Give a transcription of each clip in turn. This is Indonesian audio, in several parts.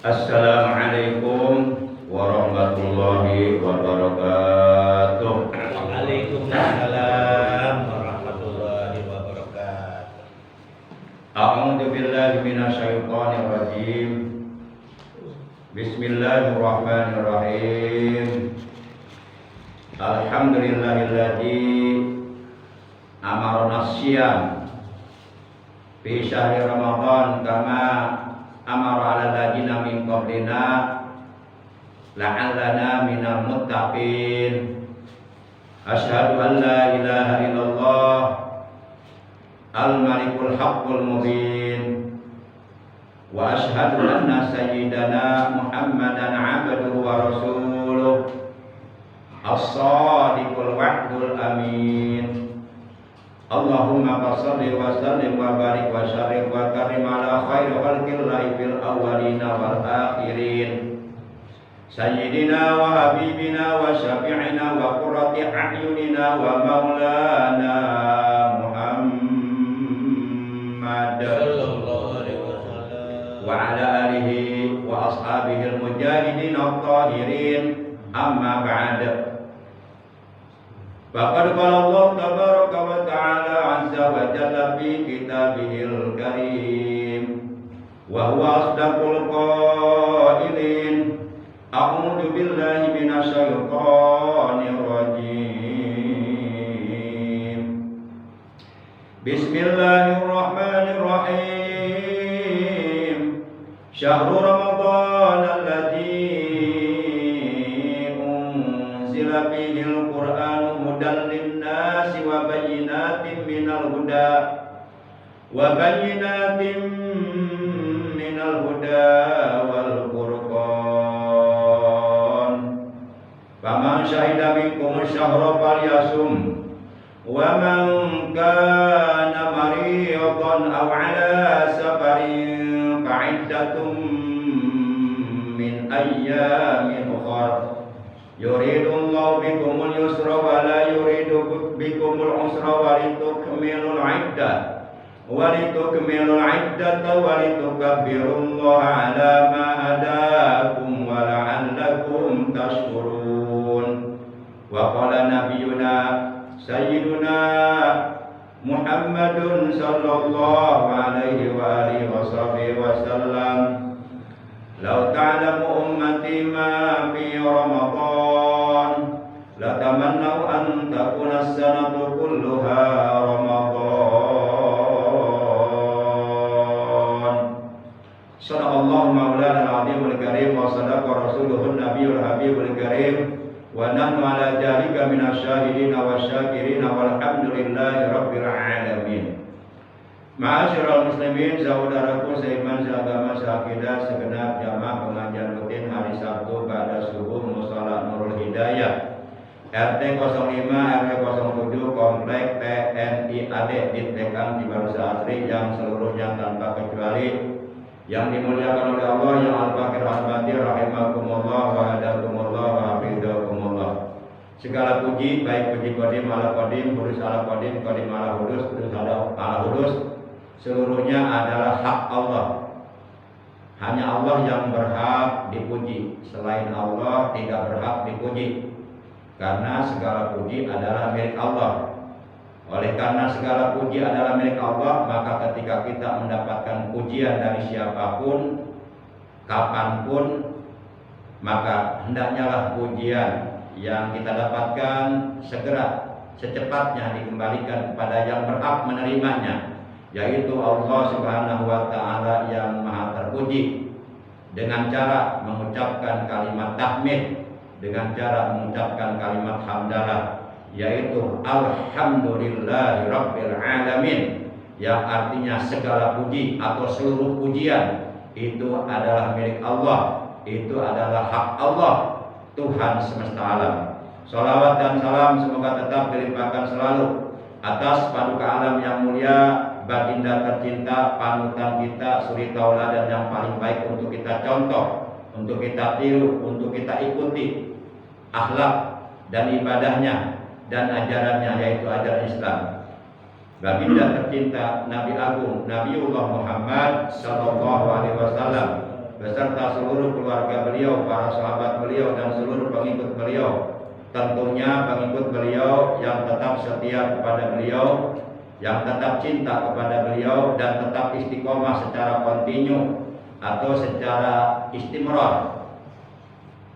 Assalamualaikum warahmatullahi wabarakatuh. Waalaikumsalam warahmatullahi wabarakatuh. A'udzu billahi minasyaitonir rajim. Bismillahirrahmanirrahim. Alhamdulillahilladzi amarna syiyam fi syahri Ramadan kama amara ala ladina min qablina la'allana minal muttaqin. Asyhadu an la ilaha illallah al-malikul haqqul mubin wa asyhadu anna sayyidana Muhammadan abduhu wa rasuluh as-sadiqul wa'dul amin. Allahumma shalli wa sallim wa barik wa syarif wa karim ala khairi khalqillahi fil awwalina wal akhirin. Sayyidina wa habibina wa syafi'ina wa qurrati a'yunina wa maulana Muhammad Sallallahu alaihi wasallam wa ala alihi wa ashabihi al-mujahidin at-tahirin. Amma ba'd. Faqad qala Allah tabaraka wa ta'ala azza wa jalla fi kitabihil karim wa huwa asdaqul qailin. A'udzu billahi minasyaitonir rajim. Bismillahirrahmanirrahim. Syahrul Ramadan alladzi unzila fihil Qur'an hudan lin-nasi wa bayyinatin minal huda wal furqan. Faman syahida minkum syahra falyasum wa man kana maridan aw ala safarin fa'iddatun min ayyamin ukhra. Yuridullahu bikumul yusra wa la yuridu bikumul usra wa litukmilul iddah wa litukabbirullaha ala ma hadakum wa la'allakum tashkurun. Wa qala nabiyyuna sayyiduna Muhammadun sallallahu alaihi wa alihi wasallam, law ta'lamu ummati ma fi Ramadan latamannau an takuna as-sanatu kulluha Ramadan. Sadaqallahu maulana al-azimul karim wa sadaqa rasuluhun nabiyul habibul karim wa nahnu ala dhalika minasyahidin wa syakirin walhamdulillahi rabbil alamin. Ma'asyiral muslimin, saudaraku seiman, seagama, seakidah, segenap jamaah pengajian rutin hari Sabtu pada subuh Mushola Nurul Hidayah RT 05 RW 07 Komplek TNI AD di Tekan Cibarusah Asri yang seluruhnya tanpa kecuali yang dimuliakan oleh Allah, yang al-fakir al-badir rahimakumullah wa hadakumullah wa hafizakumullah. Segala puji baik puji qadim ala qadim, hudus ala qadim, qadim ala hudus, hudus ala hudus, seluruhnya adalah hak Allah. Hanya Allah yang berhak dipuji, selain Allah tidak berhak dipuji, karena segala puji adalah milik Allah. Oleh karena segala puji adalah milik Allah, maka ketika kita mendapatkan pujian dari siapapun, kapanpun, maka hendaknya lah pujian yang kita dapatkan segera, secepatnya dikembalikan kepada yang berhak menerimanya, yaitu Allah Subhanahu wa ta'ala yang maha terpuji, dengan cara mengucapkan kalimat tahmid, dengan cara mengucapkan kalimat hamdalah, yaitu alhamdulillahi rabbil alamin, yang artinya segala puji atau seluruh pujian itu adalah milik Allah, itu adalah hak Allah, Tuhan semesta alam. Salawat dan salam semoga tetap dilimpahkan selalu atas paduka alam yang mulia, baginda tercinta, panutan kita, suri tauladan yang paling baik untuk kita contoh, untuk kita tiru, untuk kita ikuti akhlak dan ibadahnya dan ajarannya, yaitu ajaran Islam. Baginda tercinta Nabi Agung Nabiullah Muhammad sallallahu alaihi wasallam beserta seluruh keluarga beliau, para sahabat beliau dan seluruh pengikut beliau. Tentunya pengikut beliau yang tetap setia kepada beliau, yang tetap cinta kepada beliau dan tetap istiqomah secara kontinu atau secara istimrar,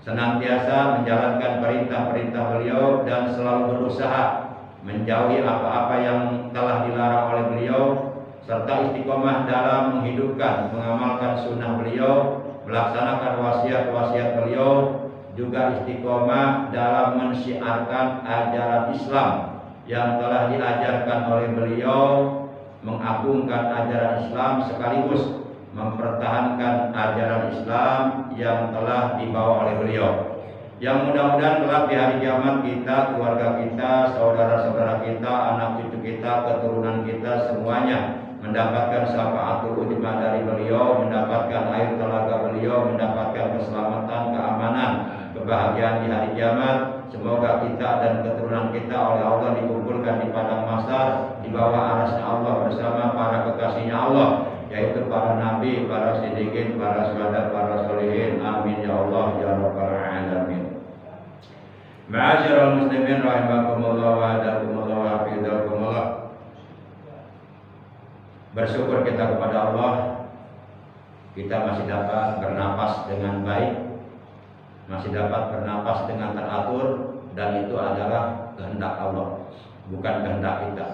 senantiasa menjalankan perintah-perintah beliau dan selalu berusaha menjauhi apa-apa yang telah dilarang oleh beliau, serta istiqomah dalam menghidupkan, mengamalkan sunnah beliau, melaksanakan wasiat-wasiat beliau, juga istiqomah dalam mensyiarkan ajaran Islam yang telah diajarkan oleh beliau, mengagungkan ajaran Islam sekaligus mempertahankan ajaran Islam yang telah dibawa oleh beliau. Yang mudah-mudahan kelak di hari kiamat kita, keluarga kita, saudara-saudara kita, anak cucu kita, keturunan kita semuanya mendapatkan syafaatul udzma dari beliau, mendapatkan air telaga beliau, mendapatkan keselamatan, keamanan, kebahagiaan di hari kiamat. Semoga kita dan keturunan kita oleh Allah dikumpulkan di padang mahsyar di bawah arasnya Allah bersama para kekasihnya Allah, yaitu para nabi, para siddiqin, para syuhada, para sholihin. Amin ya Allah ya rabbal alamin. Ma'asyiral muslimin rahimakumullah wa hadakumullah wa hafizakumullah. Bersyukur kita kepada Allah, kita masih dapat bernapas dengan baik, masih dapat bernapas dengan teratur, dan itu adalah kehendak Allah, bukan kehendak kita.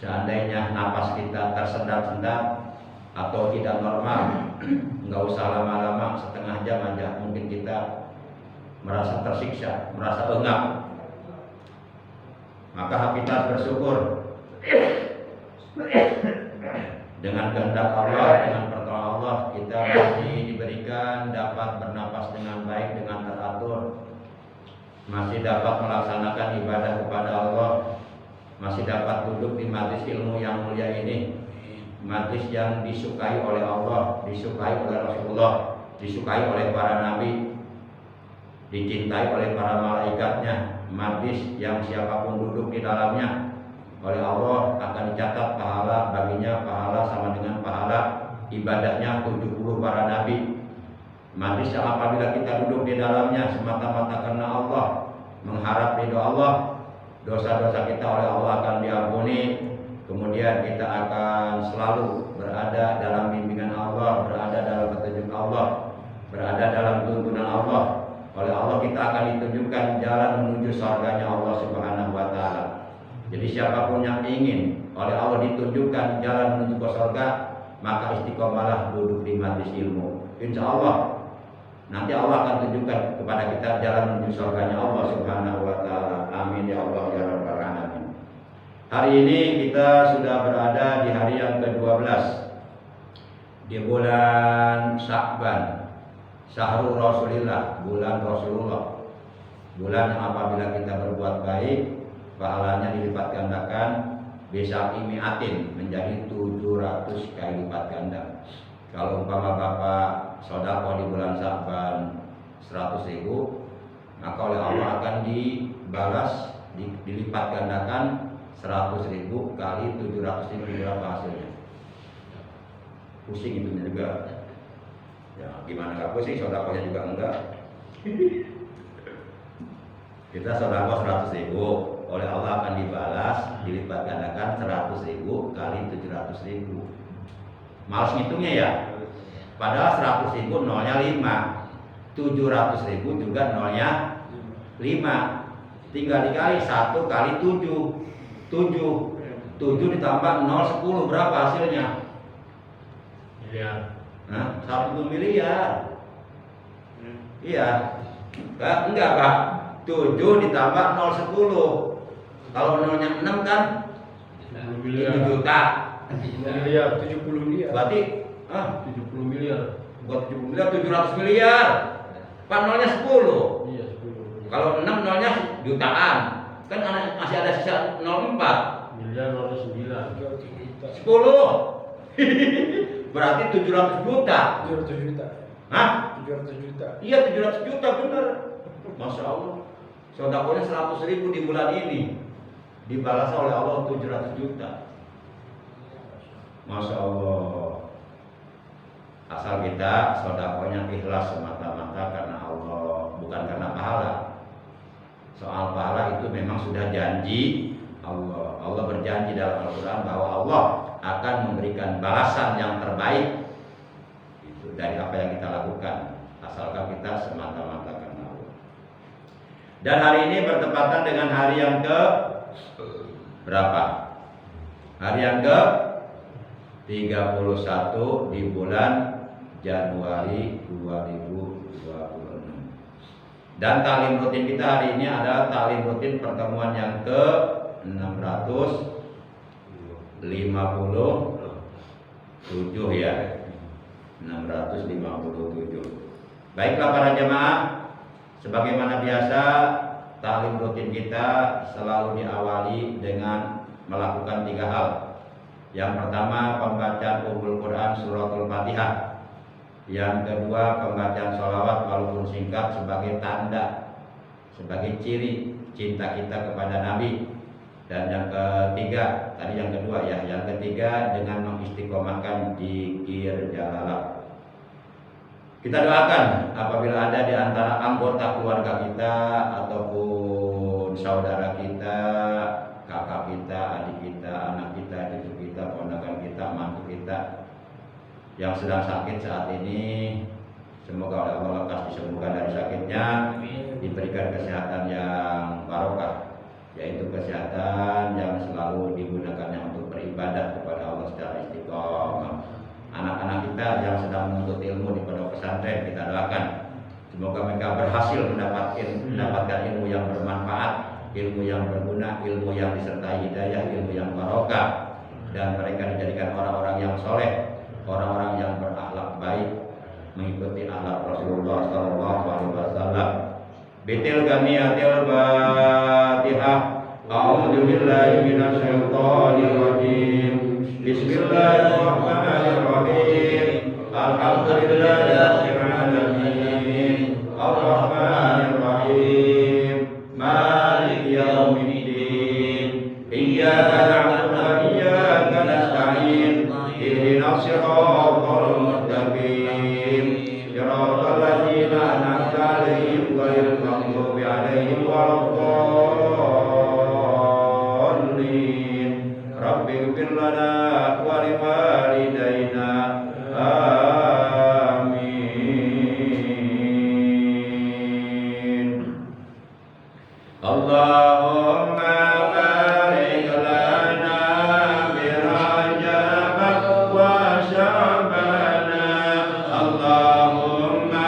Seandainya napas kita tersendat-sendat atau tidak normal, nggak usah lama-lama, setengah jam aja mungkin kita merasa tersiksa, merasa engap. Maka kita harus bersyukur dengan kehendak Allah, dengan pertolongan Allah, kita masih diberikan dapat bernapas dengan baik, dengan teratur, masih dapat melaksanakan ibadah kepada Allah, masih dapat duduk di majelis ilmu yang mulia ini, majelis yang disukai oleh Allah, disukai oleh Rasulullah, disukai oleh para nabi, dicintai oleh para malaikatnya, majelis yang siapapun duduk di dalamnya oleh Allah akan dicatat pahala baginya, pahala sama dengan pahala ibadahnya 70 para nabi. Majelis yang apabila kita duduk di dalamnya semata-mata karena Allah, mengharap ridho Allah, dosa-dosa kita oleh Allah akan diampuni. Kemudian kita akan selalu berada dalam bimbingan Allah, berada dalam petunjuk Allah, berada dalam tuntunan Allah. Oleh Allah kita akan ditunjukkan jalan menuju surganya Allah Subhanahu wa taala. Jadi siapapun yang ingin oleh Allah ditunjukkan jalan menuju ke surga, maka istiqomahlah duduk di majelis ilmu. Insya Allah nanti Allah akan tunjukkan kepada kita jalan menuju surganya Allah Subhanahu wa taala. Amin ya Allah ya rabbal alamin. Hari ini kita sudah berada di hari yang ke-12 di bulan Sya'ban, Syahrul Rasulillah, bulan Rasulullah. Bulan yang apabila kita berbuat baik, pahalanya dilipat gandakan bisa imiatin, menjadi 700 kali lipat ganda. Kalau umpama Bapak sedekah di bulan Sya'ban 100.000, maka oleh Allah akan dibalas, dilipat gandakan 100.000 kali 700.000. Berapa hasilnya? Pusing itu juga. Ya gimana nggak pusing, sedekahnya juga enggak. Kita sedekah 100.000, oleh Allah akan dibalas, dilipat gandakan 100.000 kali 700.000. Males ngitungnya ya. Padahal 100.000 nolnya 5, 700.000 juga nolnya 5. Tinggal dikali 1 kali 7. 7 ditambah 0 10 berapa hasilnya? Miliar. Nah, 1 miliar. Iya. Enggak Pak. 7 ditambah 0 10. Kalau nolnya 6 kan 7 juta. Miliar, 70 miliar. Berarti 70 miliar. buat 70 miliar 700 miliar. Pak nolnya 10. Iya, 10. Kalau 6 nolnya jutaan. Kan masih ada sisa 04. Miliar 09. 10. Berarti 700 juta. 700 juta. Hah? 700 juta. Iya 700 juta bener. Masya Allah. Sedekahnya 100.000 di bulan ini, dibalas oleh Allah 700 juta. Masya Allah. asal kita sedekahnya ikhlas semata-mata karena Allah, bukan karena pahala. Soal pahala itu memang sudah janji Allah. Allah berjanji dalam Al-Quran bahwa Allah akan memberikan balasan yang terbaik itu dari apa yang kita lakukan, asalkan kita semata-mata karena Allah. Dan hari ini bertepatan dengan hari yang ke berapa? Hari yang ke 31 di bulan Januari 2026. Dan taklim rutin kita hari ini adalah taklim rutin pertemuan yang ke 657 ya. 657. Baiklah para jemaah, sebagaimana biasa taklim rutin kita selalu diawali dengan melakukan 3 hal. Yang pertama pembacaan Ummul Quran suratul Fatihah. Yang kedua pembacaan sholawat walaupun singkat sebagai tanda, sebagai ciri cinta kita kepada Nabi. Dan yang ketiga, tadi yang kedua ya, yang ketiga dengan mengistiqomahkan dzikir jalalah. Kita doakan apabila ada di antara anggota keluarga kita ataupun saudara kita, kakak kita, adik kita, anak kita, cucu kita, ponakan kita, mantu kita yang sedang sakit saat ini, semoga oleh Allah lekas disembuhkan dari sakitnya, diberikan kesehatan yang barokah, yaitu kesehatan yang selalu digunakannya untuk beribadah kepada Allah secara istiqomah. Anak-anak kita yang sedang menuntut ilmu di pondok pesantren, kita doakan semoga mereka berhasil mendapatkan ilmu yang bermanfaat, ilmu yang berguna, ilmu yang disertai hidayah, ilmu yang barokah, dan mereka dijadikan orang-orang yang soleh, orang-orang yang berakhlak baik, mengikuti akhlak Rasulullah SAW. Bitil ganiyatil Fatihah. A'udzu billahi minasyaitonir rajim. Bismillahirrahmanirrahim. Alhamdulillahirabbil alamin. Arrahmanir rahim. Maliki yaumiddin. Iyyaka na'budu wa iyyaka nasta'in. Ihdinas siratal mustaqim. Siratal ladzina an'amta 'alaihim ghairil maghdubi 'alaihim waladdallin. Rabbighfir lana wa liwalidayna. Amin. Allahumma barik lana bi Rajab wa Sya'ban. Allahumma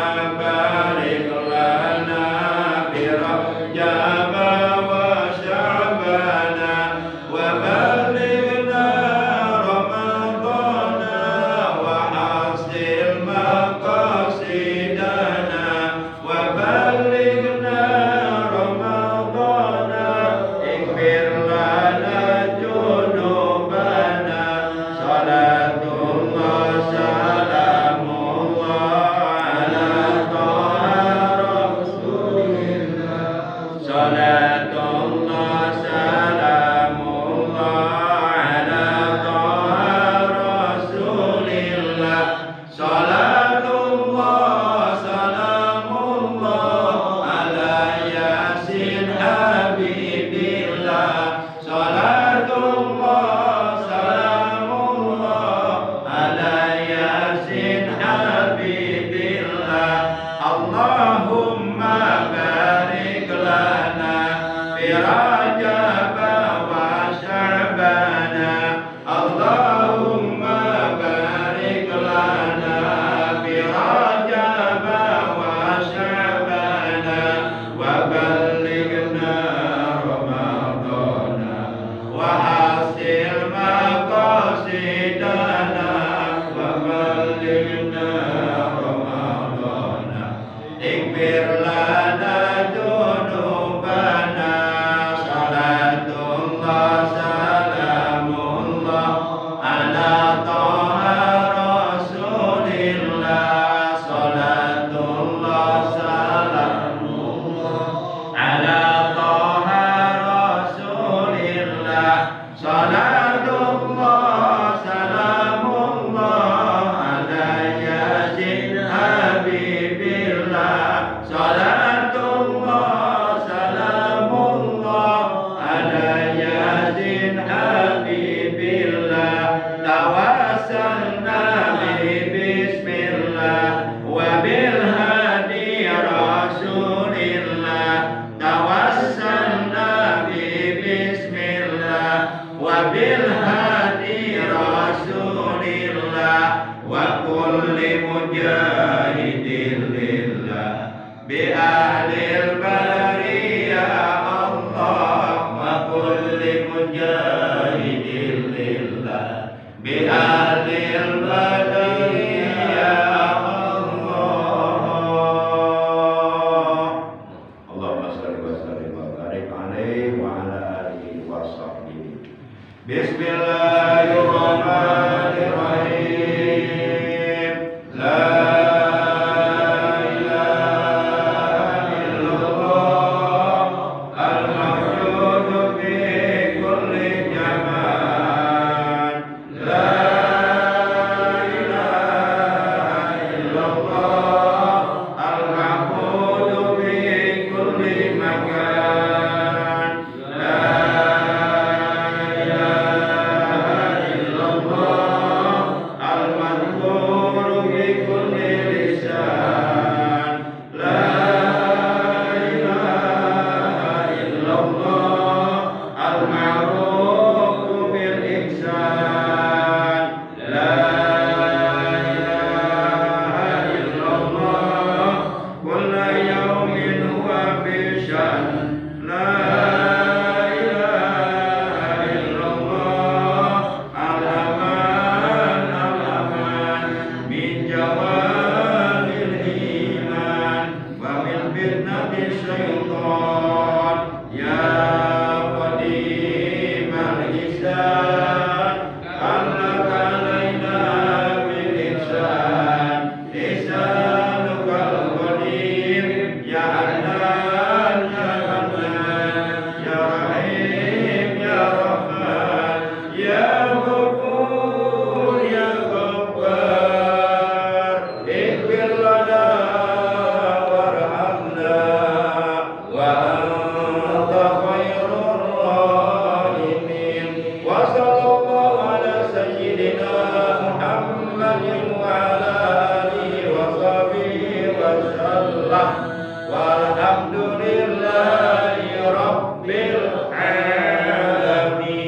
Allah. Walhamdulillahi rabbil alamin.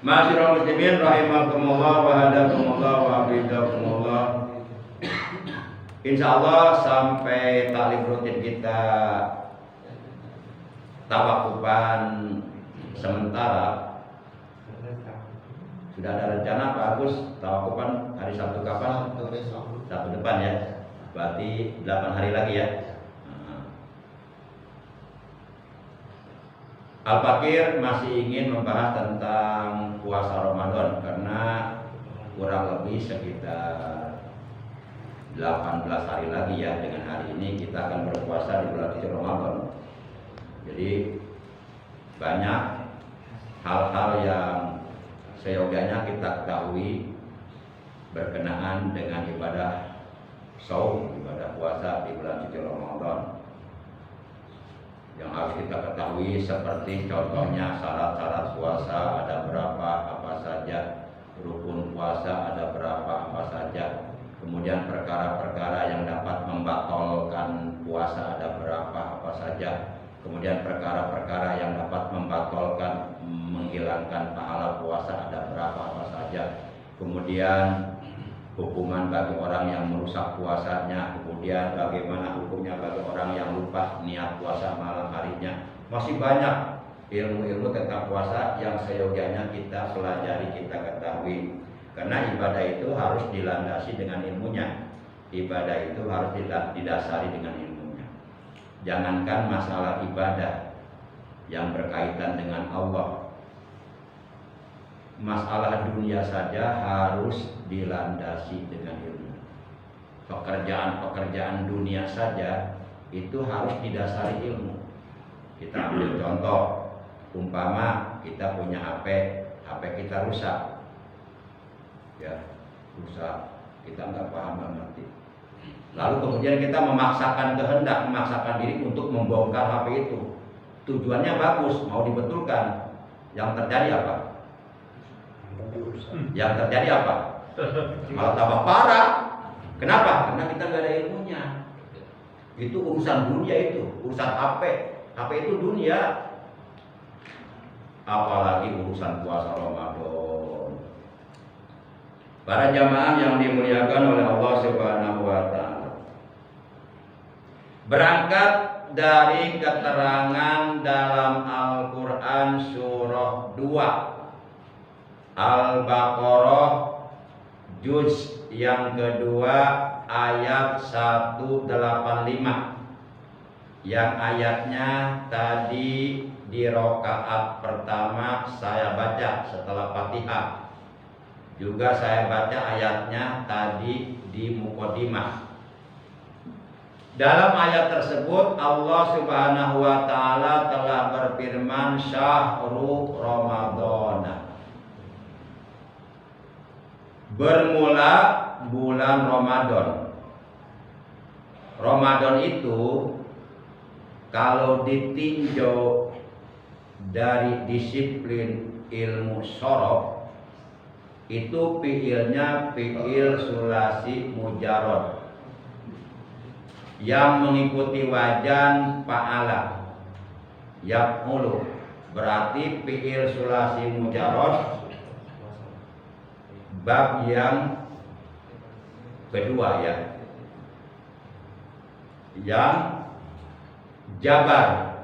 Ma'asyiral muslimin rahimakumullah wa hadakumullah wa hafizakumullah. Insyaallah sampai taklim rutin kita tawakupan sementara. Sudah ada rencana Pak Agus tawakupan hari Sabtu kapan? Sabtu depan ya. Berarti 8 hari lagi ya. Al-Fakir masih ingin membahas tentang puasa Ramadan karena kurang lebih sekitar 18 hari lagi ya. Dengan hari ini kita akan berpuasa di bulan suci Ramadan. Jadi banyak hal-hal yang seyogianya kita ketahui berkenaan dengan ibadah saum, ibadah puasa di bulan suci Ramadan. Yang harus kita ketahui seperti contohnya syarat-syarat puasa ada berapa, apa saja, rukun puasa ada berapa, apa saja. Kemudian perkara-perkara yang dapat membatalkan puasa ada berapa, apa saja. Kemudian perkara-perkara yang dapat membatalkan, menghilangkan pahala puasa ada berapa, apa saja. Kemudian hukuman bagi orang yang merusak puasanya. Kemudian bagaimana hukumnya bagi orang yang lupa niat puasa malam harinya. Masih banyak ilmu-ilmu tentang puasa yang seyogianya kita pelajari, kita ketahui. Karena ibadah itu harus dilandasi dengan ilmunya. Ibadah itu harus didasari dengan ilmunya. Jangankan masalah ibadah yang berkaitan dengan Allah, masalah dunia saja harus dilandasi dengan ilmu. Pekerjaan-pekerjaan dunia saja itu harus didasari ilmu. Kita ambil contoh, umpama kita punya HP kita rusak. Ya, rusak, kita nggak paham, nggak ngerti. Lalu kemudian kita memaksakan kehendak, memaksakan diri untuk membongkar HP itu. Tujuannya bagus, mau dibetulkan. Yang terjadi apa? Yang terjadi apa? Malah tambah parah. Kenapa? Karena kita nggak ada ilmunya. Itu urusan dunia, itu urusan HP. HP itu dunia. Apalagi urusan puasa Ramadan. Para jamaah yang dimuliakan oleh Allah Subhanahu wa taala. Berangkat dari keterangan dalam Al-Qur'an surah 2 Al-Baqarah juz yang kedua ayat 185. Yang ayatnya tadi di rakaat pertama saya baca setelah Fatihah. Juga saya baca ayatnya tadi di Muqaddimah. Dalam ayat tersebut Allah Subhanahu wa taala telah berfirman Syahrul Ramadan. Bermula bulan Ramadan. Ramadan itu kalau ditinjau dari disiplin ilmu shorof itu fiilnya fiil sulasi mujarrad yang mengikuti wajan fa'ala yaf'ulu, berarti fiil sulasi mujarrad bab yang kedua ya, yang jabar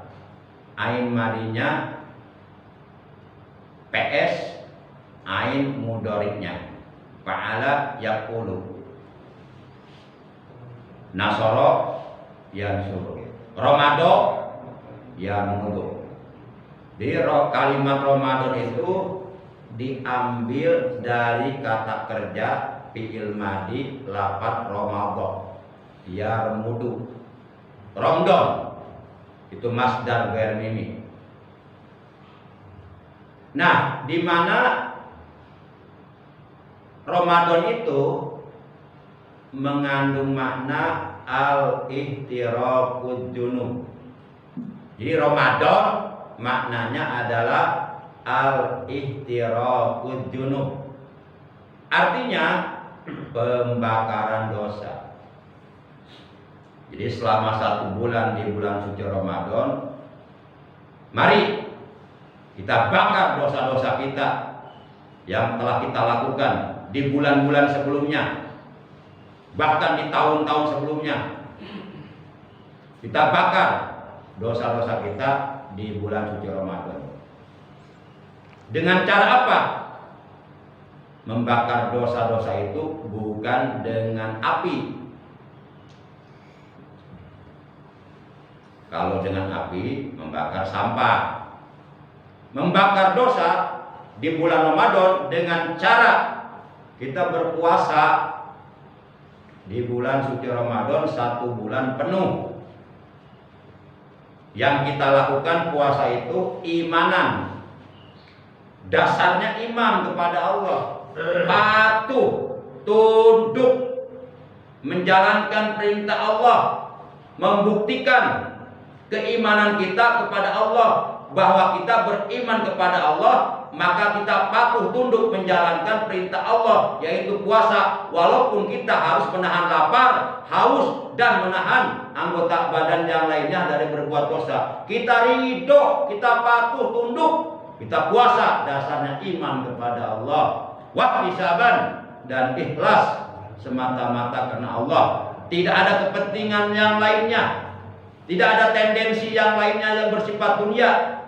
ain madinya PS ain mudoriknya fa'ala yaqulu, nasoro yansuru, romado yamudu. Jadi kalimat Ramadan itu diambil dari kata kerja fi'il madi lafadz Ramadan yarmudu. Ramadan itu masdar ghair mimi. Nah, di mana Ramadan itu mengandung makna al-ihtiraqud junub. Jadi Ramadan maknanya adalah al-ihtiraqud junub. Artinya pembakaran dosa. Jadi selama 1 bulan di bulan suci Ramadan, mari kita bakar dosa-dosa kita yang telah kita lakukan di bulan-bulan sebelumnya, bahkan di tahun-tahun sebelumnya. Kita bakar dosa-dosa kita di bulan suci Ramadan. Dengan cara apa? Membakar dosa-dosa itu bukan dengan api. Kalau dengan api, membakar sampah. Membakar dosa di bulan Ramadan dengan cara kita berpuasa di bulan suci Ramadan 1 bulan penuh. Yang kita lakukan puasa itu imanan. Dasarnya iman kepada Allah. Patuh, tunduk, menjalankan perintah Allah, membuktikan keimanan kita kepada Allah, bahwa kita beriman kepada Allah, maka kita patuh tunduk menjalankan perintah Allah, yaitu puasa, walaupun kita harus menahan lapar, haus, dan menahan anggota badan yang lainnya dari berbuat dosa. Kita ridho, kita patuh tunduk, kita puasa, dasarnya iman kepada Allah, wahtisaban, dan ikhlas semata-mata karena Allah. Tidak ada kepentingan yang lainnya, tidak ada tendensi yang lainnya yang bersifat dunia.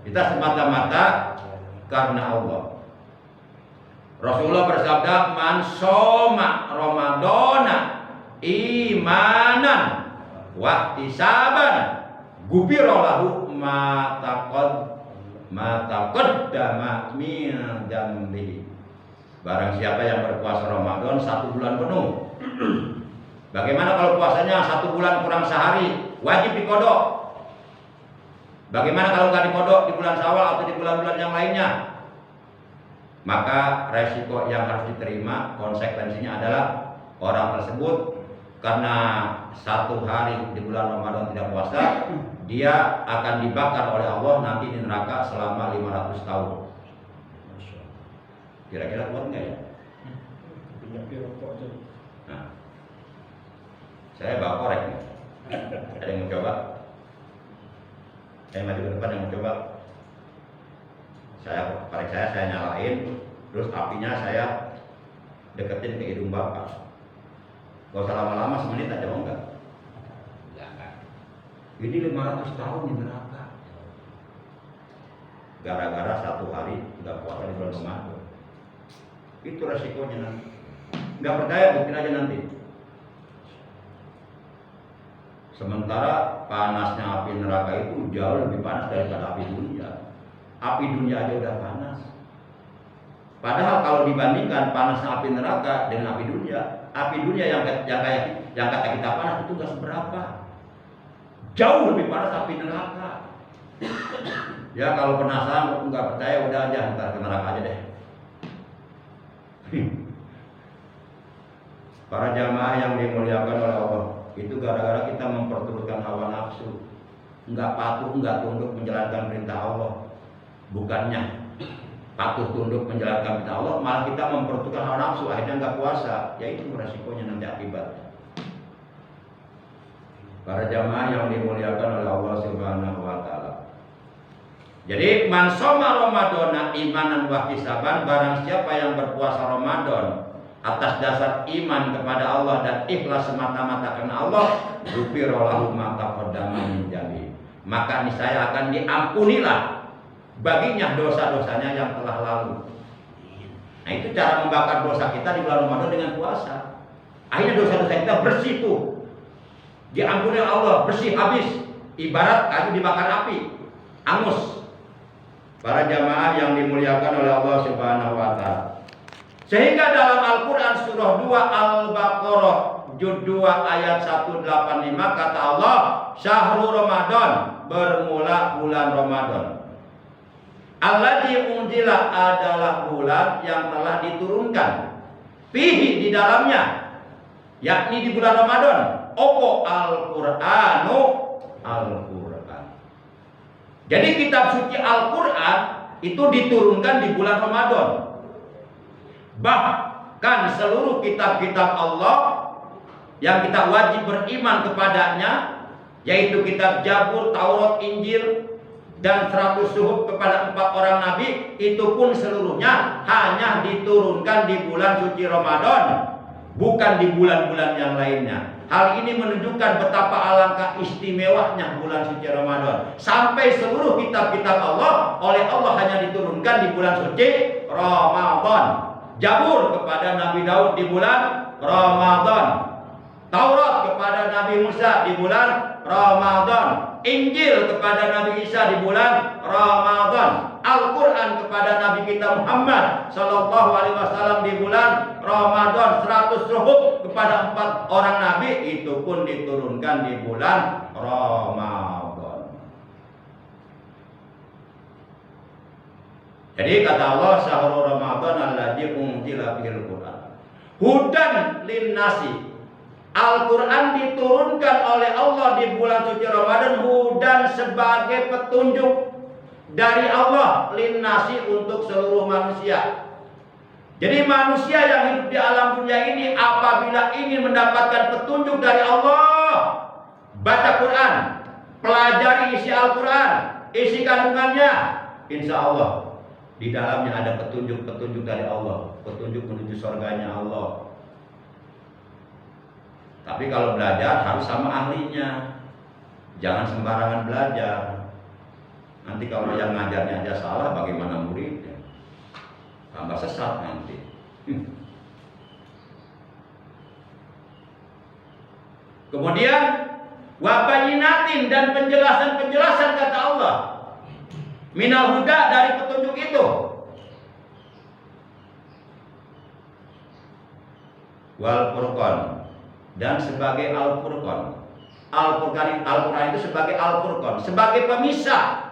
Kita semata-mata karena Allah. Rasulullah bersabda, "Man shoma Ramadana imanan wahtisaban ghufira lahu ma taqaddama min dzambihi." Barang siapa yang berpuasa Ramadan 1 bulan penuh. Bagaimana kalau puasanya 1 bulan kurang sehari? Wajib dikodok. Bagaimana kalau nggak dikodok di bulan Syawal atau di bulan-bulan yang lainnya? Maka resiko yang harus diterima, konsekuensinya adalah orang tersebut karena 1 hari di bulan Ramadan tidak puasa, dia akan dibakar oleh Allah nanti di neraka selama 500 tahun. Kira-kira kuat nggak ya? Nah, saya bawa korek nih. Ada yang mau coba? Saya maju ke depan yang mau coba. Korek saya nyalain, terus apinya saya deketin ke hidung Bapak. Gak usah lama-lama, semenit aja, mau enggak? Ini 500 tahun di neraka. Gara-gara 1 hari nggak puasa di bulan Ramadan. Itu resikonya nanti. Nggak percaya, buktiin aja nanti. Sementara panasnya api neraka itu jauh lebih panas daripada api dunia. Api dunia aja udah panas. Padahal kalau dibandingkan panasnya api neraka dengan api dunia yang kata kita panas itu nggak seberapa. Jauh lebih panas api neraka. Ya kalau penasaran, nggak percaya, udah aja ntar ke neraka aja deh. Para jamaah yang dimuliakan oleh Allah, itu gara-gara kita memperturutkan hawa nafsu, nggak patuh, nggak tunduk menjalankan perintah Allah. Bukannya patuh tunduk menjalankan perintah Allah, malah kita memperturutkan hawa nafsu, akhirnya nggak puasa. Ya itu resikonya nanti akibatnya. Para jamaah yang dimuliakan oleh Allah Subhanahu wa Ta'ala. Jadi man shoma Ramadana imanan wahtisaban, barang siapa yang berpuasa Ramadan atas dasar iman kepada Allah dan ikhlas semata-mata karena Allah, ghufira lahu ma taqaddama min dzambi, maka niscaya akan diampunilah baginya dosa-dosanya yang telah lalu. Nah, itu cara membakar dosa kita di bulan Ramadan dengan puasa. Akhirnya dosa-dosa kita bersih tuh, diampuni oleh Allah, bersih habis, ibarat kayu dibakar api, angus. Para jamaah yang dimuliakan oleh Allah Subhanahu wa Ta'ala. Sehingga dalam Al-Quran surah 2 Al-Baqarah juz 2 ayat 185 kata Allah, syahrul Ramadan, bermula bulan Ramadan. Alladzi unzila adalah bulan yang telah diturunkan fihi di dalamnya, yakni di bulan Ramadan. Opo Al-Qur'anu Al-Qur'an. Jadi kitab suci Al-Quran itu diturunkan di bulan Ramadan. Bahkan seluruh kitab-kitab Allah yang kita wajib beriman kepadanya, yaitu kitab Zabur, Taurat, Injil, dan 100 suhuf kepada 4 orang nabi, itu pun seluruhnya hanya diturunkan di bulan suci Ramadan, bukan di bulan-bulan yang lainnya. Hal ini menunjukkan betapa alangkah istimewanya bulan suci Ramadan. Sampai seluruh kitab-kitab Allah oleh Allah hanya diturunkan di bulan suci Ramadan. Zabur kepada Nabi Daud di bulan Ramadan. Taurat kepada Nabi Musa di bulan Ramadan. Injil kepada Nabi Isa di bulan Ramadan. Al-Quran kepada Nabi kita Muhammad Sallallahu Alaihi Wasallam di bulan Ramadan. 100 suhuf kepada 4 orang nabi, itu pun diturunkan di bulan Ramadan. Jadi kata Allah, syahrul Ramadan alladzi unzila fihil Qur'an hudan linnasi. Al-Quran diturunkan oleh Allah di bulan suci Ramadan hudan sebagai petunjuk dari Allah linnasi untuk seluruh manusia. Jadi manusia yang hidup di alam dunia ini apabila ingin mendapatkan petunjuk dari Allah, baca Quran, pelajari isi Al-Quran, isi kandungannya, insya Allah di dalamnya ada petunjuk-petunjuk dari Allah, petunjuk menuju surganya Allah. Tapi kalau belajar harus sama ahlinya, jangan sembarangan belajar. Nanti kalau yang ngajarnya aja salah, bagaimana muridnya? Tambah sesat nanti. Kemudian wabayinatin, dan penjelasan-penjelasan kata Allah, minal huda, dari petunjuk itu, wal furqan, dan sebagai al-furqan. Al-Quran itu sebagai al-furqan, sebagai pemisah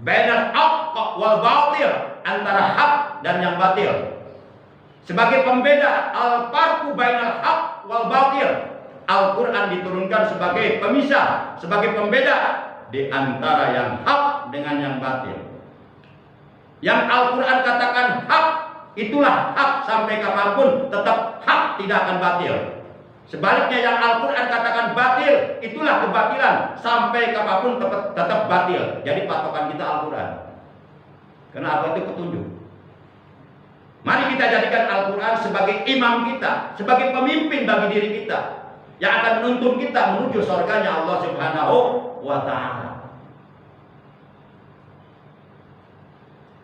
bainal haqq wal batil, antara hak dan yang batil. Sebagai pembeda, al-farqu bainal haqq wal batil. Al-Quran diturunkan sebagai pemisah, sebagai pembeda di antara yang hak dengan yang batil. Yang Al-Quran katakan hak, itulah hak sampai kapanpun, tetap hak, tidak akan batil. Sebaliknya yang Al-Quran katakan batil, itulah kebatilan, sampai kapanpun tetap batil. Jadi patokan kita Al-Quran. Karena apa? Itu petunjuk. Mari kita jadikan Al-Quran sebagai imam kita, sebagai pemimpin bagi diri kita, yang akan menuntun kita menuju surganya Allah Subhanahu wa Ta'ala.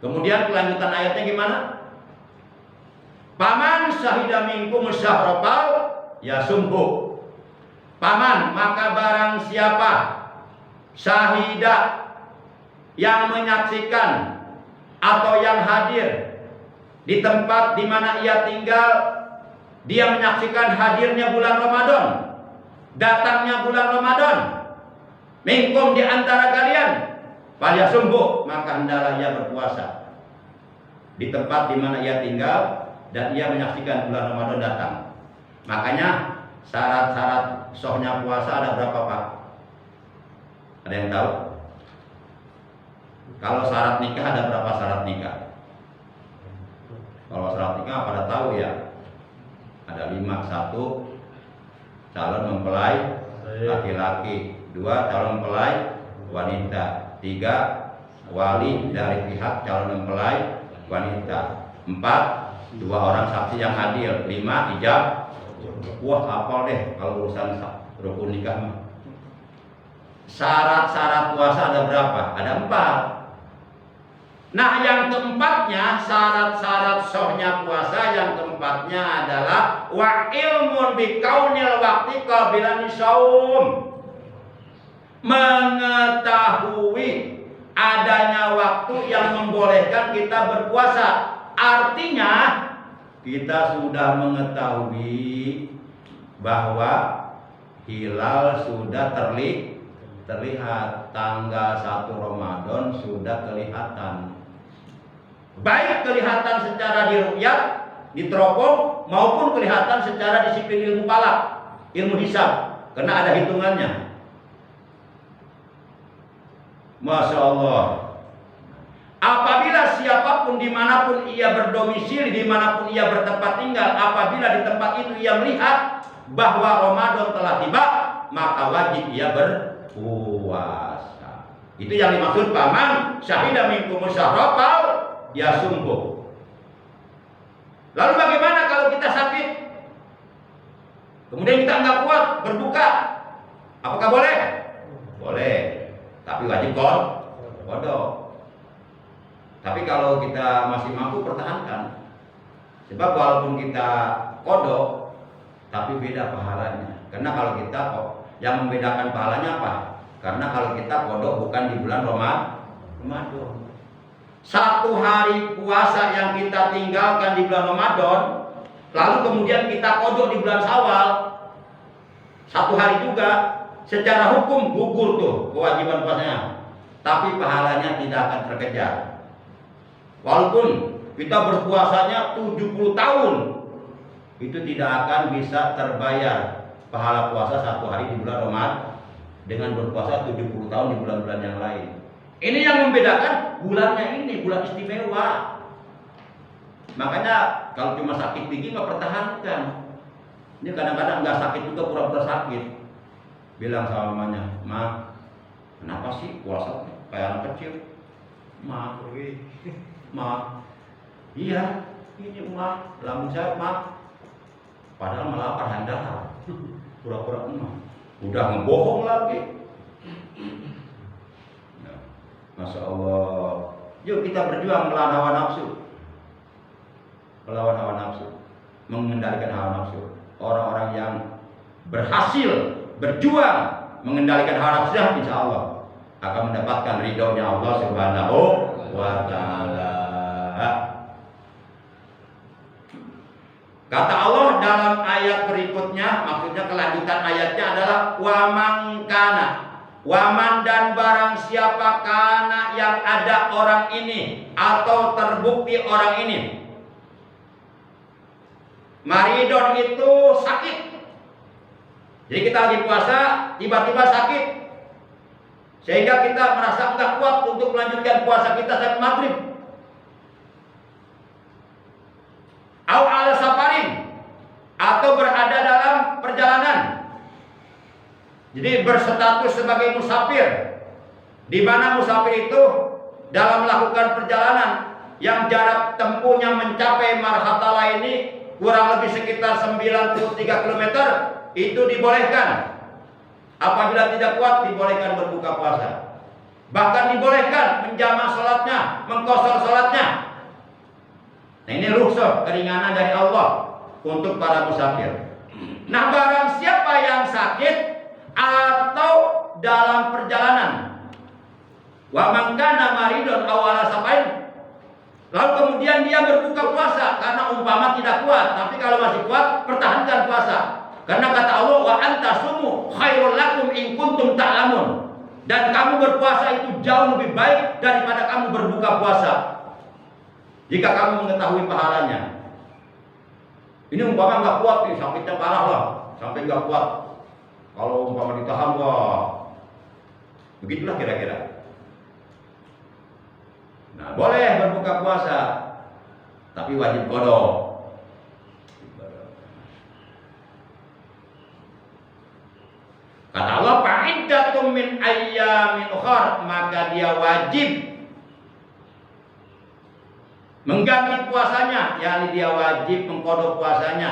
Kemudian kelanjutan ayatnya gimana? Paman syahida minkum syahrafal ya sumbu. Paman, maka barang siapa syahida, yang menyaksikan atau yang hadir di tempat di mana ia tinggal, dia menyaksikan hadirnya bulan Ramadan, datangnya bulan Ramadan, minkum di antara kalian, falyasumhu, maka hendaklah ia berpuasa di tempat di mana ia tinggal dan ia menyaksikan bulan Ramadan datang. Makanya syarat-syarat sahnya puasa ada berapa, Pak? Ada yang tahu? Kalau syarat nikah ada berapa syarat nikah? Kalau syarat nikah pada tahu ya? Ada 5. 1, calon mempelai laki-laki. 2, calon mempelai wanita. 3, wali dari pihak calon mempelai wanita. 4, 2 orang saksi yang adil. 5, ijab. Wah, hafal deh kalau urusan rukun nikah mah. Syarat-syarat puasa ada berapa? Ada 4. Nah, yang keempatnya, syarat-syarat sahnya puasa yang keempatnya adalah wa ilmun bi kaunil waqti qabilan saum. Mengetahui adanya waktu yang membolehkan kita berpuasa. Artinya kita sudah mengetahui bahwa hilal sudah terlihat, tanggal 1 Ramadan sudah kelihatan. Baik kelihatan secara diru'yat, diteropong, maupun kelihatan secara disiplin ilmu falak, ilmu hisab, karena ada hitungannya. Masya Allah. Apabila siapapun dimanapun ia berdomisili, dimanapun ia bertempat tinggal, apabila di tempat itu ia melihat bahwa Ramadan telah tiba, maka wajib ia berpuasa. Itu yang dimaksud paman syahida minkum syahra fal yasumhu. Lalu bagaimana kalau kita sakit? Kemudian kita nggak kuat berbuka, apakah boleh? Boleh, tapi wajib qadha. Tapi kalau kita masih mampu, pertahankan. Sebab walaupun kita qadha, tapi beda pahalanya. Karena kalau kita yang membedakan pahalanya apa? Karena kalau kita qadha bukan di bulan Ramadan. Satu hari puasa yang kita tinggalkan di bulan Ramadan, lalu kemudian kita qadha di bulan Syawal, satu hari juga, secara hukum gugur tuh kewajiban puasanya. Tapi pahalanya tidak akan terkejar. Walaupun kita berpuasanya 70 tahun, itu tidak akan bisa terbayar pahala puasa satu hari di bulan Ramadan dengan berpuasa 70 tahun di bulan-bulan yang lain. Ini yang membedakan bulannya ini, bulan istimewa. Makanya kalau cuma sakit gigi nggak pertahankan. Ini kadang-kadang nggak sakit juga pura-pura sakit. Bilang sama mamanya, "Ma, kenapa sih puasa kayak anak kecil?" "Ma, iya, ini Ma, lambung saya Ma." Padahal malah padahal pura-pura emak. Udah ngebohong lagi. Nah, Masya Allah. Yuk kita berjuang melawan hawa nafsu. Melawan hawa nafsu, mengendalikan hawa nafsu. Orang-orang yang berhasil berjuang mengendalikan hawa nafsu, insya Allah akan mendapatkan ridhonya Allah Subhanahu wa Ta'ala. Kata Allah dalam ayat berikutnya, maksudnya kelanjutan ayatnya adalah waman kana, waman dan barang siapa kana yang ada orang ini atau terbukti orang ini. Maridon itu sakit. Jadi kita lagi puasa, tiba-tiba sakit, sehingga kita merasa nggak kuat untuk melanjutkan puasa kita sampai maghrib. Au ala safarin, atau berada dalam perjalanan. Jadi berstatus sebagai musafir, di mana musafir itu dalam melakukan perjalanan yang jarak tempuhnya mencapai marhatala ini kurang lebih sekitar 93 km, itu dibolehkan. Apabila tidak kuat, dibolehkan berbuka puasa. Bahkan dibolehkan menjamak sholatnya, mengqashar sholatnya. Nah, ini rukhsah, keringanan dari Allah untuk para musafir. Nah, barang siapa yang sakit atau dalam perjalanan, wa man kana maridun aw ala safarin, lalu kemudian dia berbuka puasa karena umpama tidak kuat, tapi kalau masih kuat, pertahankan puasa. Karena kata Allah, wa antasumu khairul lakum in kuntum ta'lamun. Dan kamu berpuasa itu jauh lebih baik daripada kamu berbuka puasa, jika kamu mengetahui pahalanya. Ini umpama nggak kuat nih, sakitnya parah lah, sampai nggak kuat. Kalau umpama ditahan, wah, begitulah kira-kira. Nah, boleh berbuka puasa, tapi wajib qadha. Kata Allah, fa'iddatum min ayyamin ukhar, maka dia wajib mengganti puasanya, yakni dia wajib mengqadha puasanya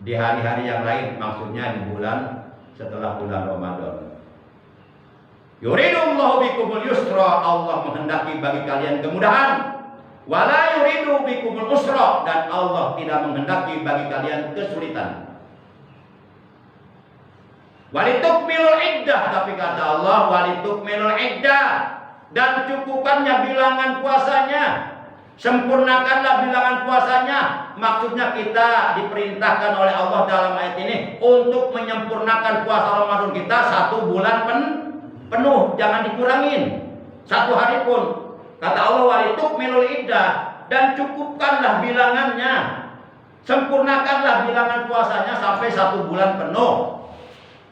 di hari-hari yang lain, maksudnya di bulan setelah bulan Ramadan. Yuridullahu bikumul yusra, Allah menghendaki bagi kalian kemudahan. Wala yuridu bikumul usra, dan Allah tidak menghendaki bagi kalian kesulitan. Walitukmilul iddah, tapi kata Allah walitukmilul iddah, dan cukupannya bilangan puasanya. Sempurnakanlah bilangan puasanya. Maksudnya kita diperintahkan oleh Allah dalam ayat ini untuk menyempurnakan puasa Ramadan kita 1 bulan penuh, jangan dikurangin 1 hari pun. Kata Allah walitukmilul iddah, dan cukupkanlah bilangannya, sempurnakanlah bilangan puasanya sampai 1 bulan penuh.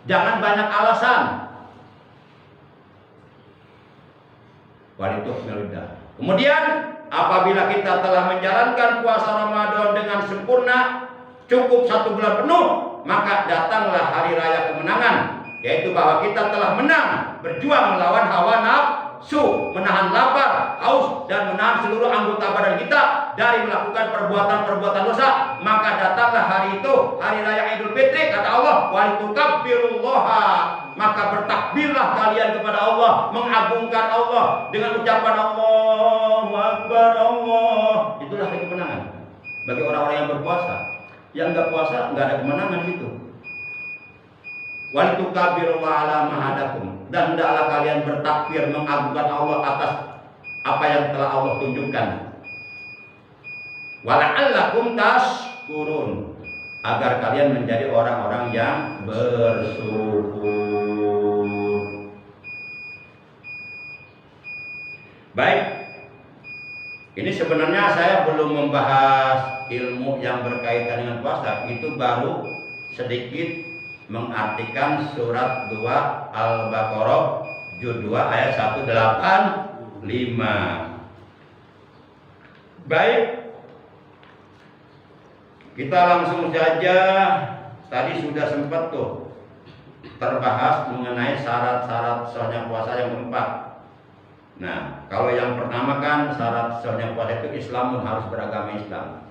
Jangan banyak alasan. Walitukmilul iddah. Kemudian apabila kita telah menjalankan puasa Ramadan dengan sempurna, cukup 1 bulan penuh, maka datanglah hari raya kemenangan, yaitu bahwa kita telah menang, berjuang melawan hawa nafsu, menahan lapar, haus, dan menahan seluruh anggota badan kita dari melakukan perbuatan-perbuatan dosa. Maka datanglah hari itu, hari raya Idul Fitri, kata Allah, walitukabbirullaha, maka bertakbirlah kalian kepada Allah, mengagungkan Allah dengan ucapan Allahu Akbar, Allah. Itulah hari kemenangan bagi orang-orang yang berpuasa. Yang nggak puasa nggak ada kemenangan itu. Walitukabbirullaha ala ma hadakum, dan hendaklah kalian bertakbir mengagungkan Allah atas apa yang telah Allah tunjukkan. Wala'allakum tashkurun, agar kalian menjadi orang-orang yang bersyukur. Baik, ini sebenarnya saya belum membahas ilmu yang berkaitan dengan puasa. Itu baru sedikit mengartikan surat 2 Al-Baqarah juz 2 ayat 185. Baik, kita langsung saja. Tadi sudah sempat tuh terbahas mengenai syarat-syarat sahnya puasa yang keempat. Nah, kalau yang pertama kan syarat sahnya puasa itu Islam harus beragama Islam.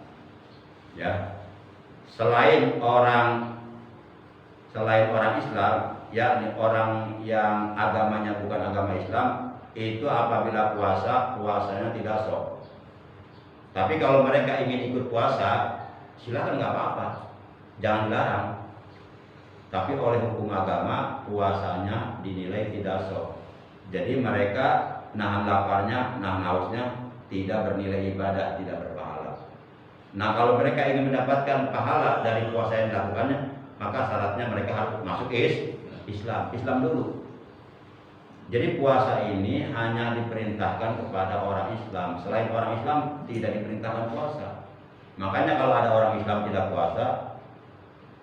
Ya. Selain orang Islam, yakni orang yang agamanya bukan agama Islam, itu apabila puasanya tidak sah. Tapi kalau mereka ingin ikut puasa, silakan, nggak apa-apa, jangan dilarang. Tapi oleh hukum agama puasanya dinilai tidak sah. Jadi mereka nahan laparnya, nahan hausnya, tidak bernilai ibadah, tidak berpahala. Nah, kalau mereka ingin mendapatkan pahala dari puasa yang dilakukannya, maka syaratnya mereka harus masuk Islam dulu. Jadi puasa ini hanya diperintahkan kepada orang Islam. Selain orang Islam tidak diperintahkan puasa. Makanya kalau ada orang Islam tidak puasa,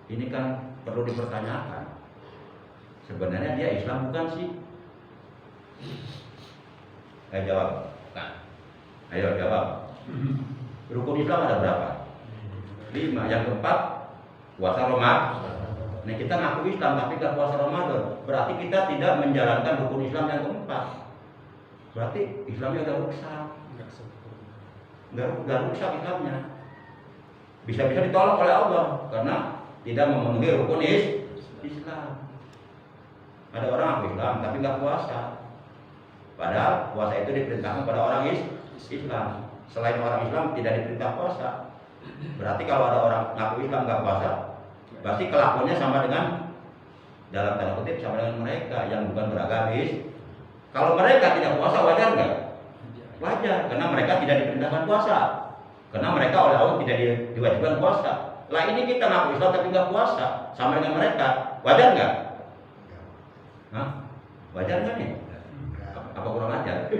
ini kan perlu dipertanyakan. Sebenarnya dia Islam bukan sih? Ayo jawab. Ayo jawab. Rukun Islam ada berapa? 5. Yang keempat puasa Ramadan. Nah, kita ngaku Islam tapi gak puasa Ramadan, berarti kita tidak menjalankan rukun Islam yang keempat. Berarti Islamnya udah rusak. Nggak rusak Islamnya. Bisa-bisa ditolak oleh Allah karena tidak memenuhi rukun Islam. Ada orang ngaku Islam tapi nggak puasa. Padahal puasa itu diperintahkan pada orang Islam. Selain orang Islam tidak diperintah puasa. Berarti kalau ada orang ngaku Islam nggak puasa, berarti kelakuannya sama dengan, dalam tanda kutip, sama dengan mereka yang bukan beragama. Kalau mereka tidak puasa, wajar nggak? Wajar, karena mereka tidak diperintahkan puasa. Karena mereka oleh Allah tidak diwajibkan puasa. Lah ini kita ngaku Islam tapi nggak puasa, sama dengan mereka, wajar nggak? Hah? Wajar nggak nih? Apa kurang ajar?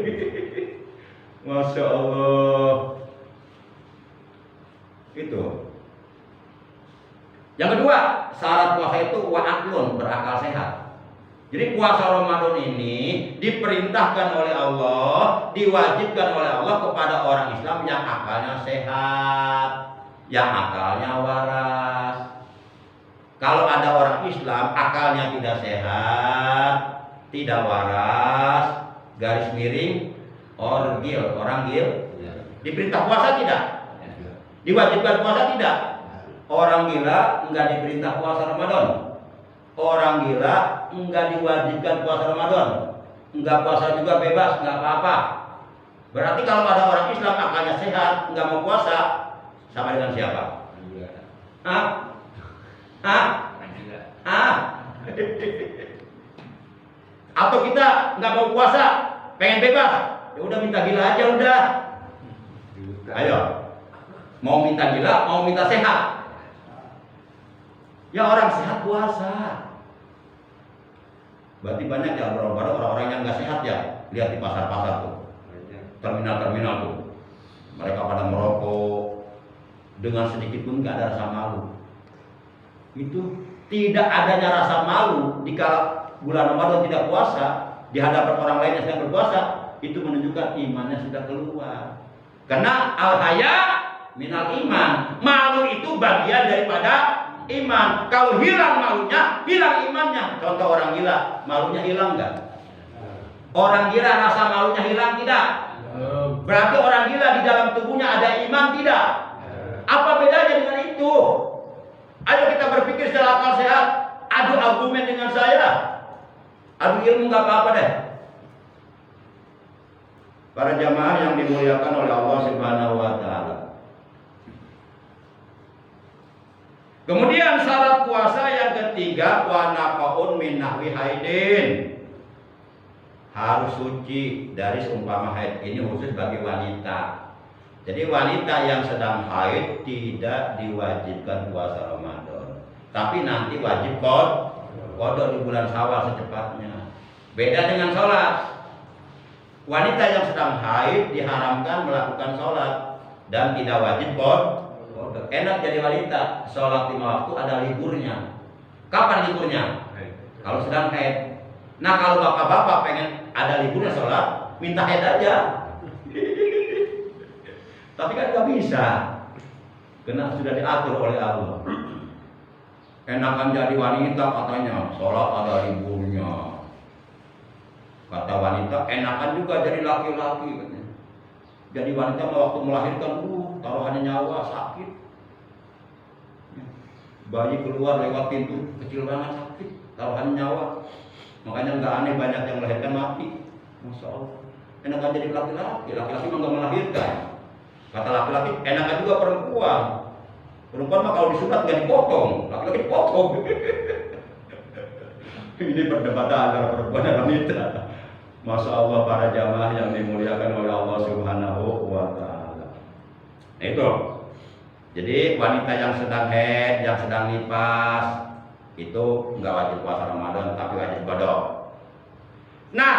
Masya Allah. Itu. Yang kedua, syarat puasa itu wa'aklun, berakal sehat. Jadi puasa Ramadan ini diperintahkan oleh Allah, diwajibkan oleh Allah kepada orang Islam yang akalnya sehat, yang akalnya waras. Kalau ada orang Islam akalnya tidak sehat, tidak waras, garis miring, orgil, orang gil, diperintah puasa tidak? Diwajibkan puasa tidak? Orang gila enggak diperintah puasa Ramadan. Orang gila enggak diwajibkan puasa Ramadan. Enggak puasa juga bebas, enggak apa-apa. Berarti kalau ada orang Islam akalnya sehat, enggak mau puasa, sama dengan siapa? Hah? Hah? Hah? Atau kita enggak mau puasa, pengen bebas, ya udah minta gila aja udah. Ayo. Mau minta gila, mau minta sehat. Ya orang sehat puasa. Berarti banyak ya orang-orang yang nggak sehat ya. Lihat di pasar-pasar tuh, terminal-terminal tuh, mereka pada merokok dengan sedikit pun nggak ada rasa malu. Itu tidak adanya rasa malu di kala bulan Ramadan tidak puasa di hadapan orang lain yang sedang berpuasa, itu menunjukkan imannya sudah keluar. Karena al-haya minal iman, malu itu bagian daripada iman. Kalau hilang malunya, hilang imannya. Contoh orang gila, malunya hilang nggak? Orang gila rasa malunya hilang tidak? Berarti orang gila di dalam tubuhnya ada iman tidak? Apa bedanya dengan itu? Ayo kita berpikir secara akal sehat. Adu argumen dengan saya. Adu ilmu nggak apa-apa deh. Para jamaah yang dimuliakan oleh Allah Subhanahu wa taala. Kemudian syarat puasa yang ketiga, wa naqaun min nahwi haidin. Harus suci dari seumpama haid. Ini khusus bagi wanita. Jadi wanita yang sedang haid tidak diwajibkan puasa Ramadan. Tapi nanti wajib qada di bulan Syawal secepatnya. Beda dengan sholat. Wanita yang sedang haid diharamkan melakukan sholat dan tidak wajib qada. Enak jadi wanita, sholat 5 waktu ada liburnya. Kapan liburnya? Kalau sedang haid. Nah kalau bapak-bapak pengen ada liburnya sholat, minta haid aja. Tapi kan nggak bisa, karena sudah diatur oleh Allah. Enakan jadi wanita katanya, sholat ada liburnya. Kata wanita, enakan juga jadi laki-laki katanya. Jadi wanita waktu melahirkan, taruhannya nyawa sakit. Bayi keluar lewat pintu kecil banget sakit, taruhannya nyawa. Makanya nggak aneh banyak yang melahirkan mati. Masya Allah. Enakan jadi laki-laki, laki-laki mah nggak melahirkan. Kata laki-laki, enakan juga perempuan. Perempuan mah kalau disunat nggak dipotong, laki-laki dipotong. Ini perdebatan antara perempuan dan wanita. Masya Allah, para jamaah yang dimuliakan oleh Allah Subhanahu wa taala. Nah itu. Jadi wanita yang sedang haid, yang sedang nifas itu nggak wajib puasa Ramadan, tapi wajib qada. Nah,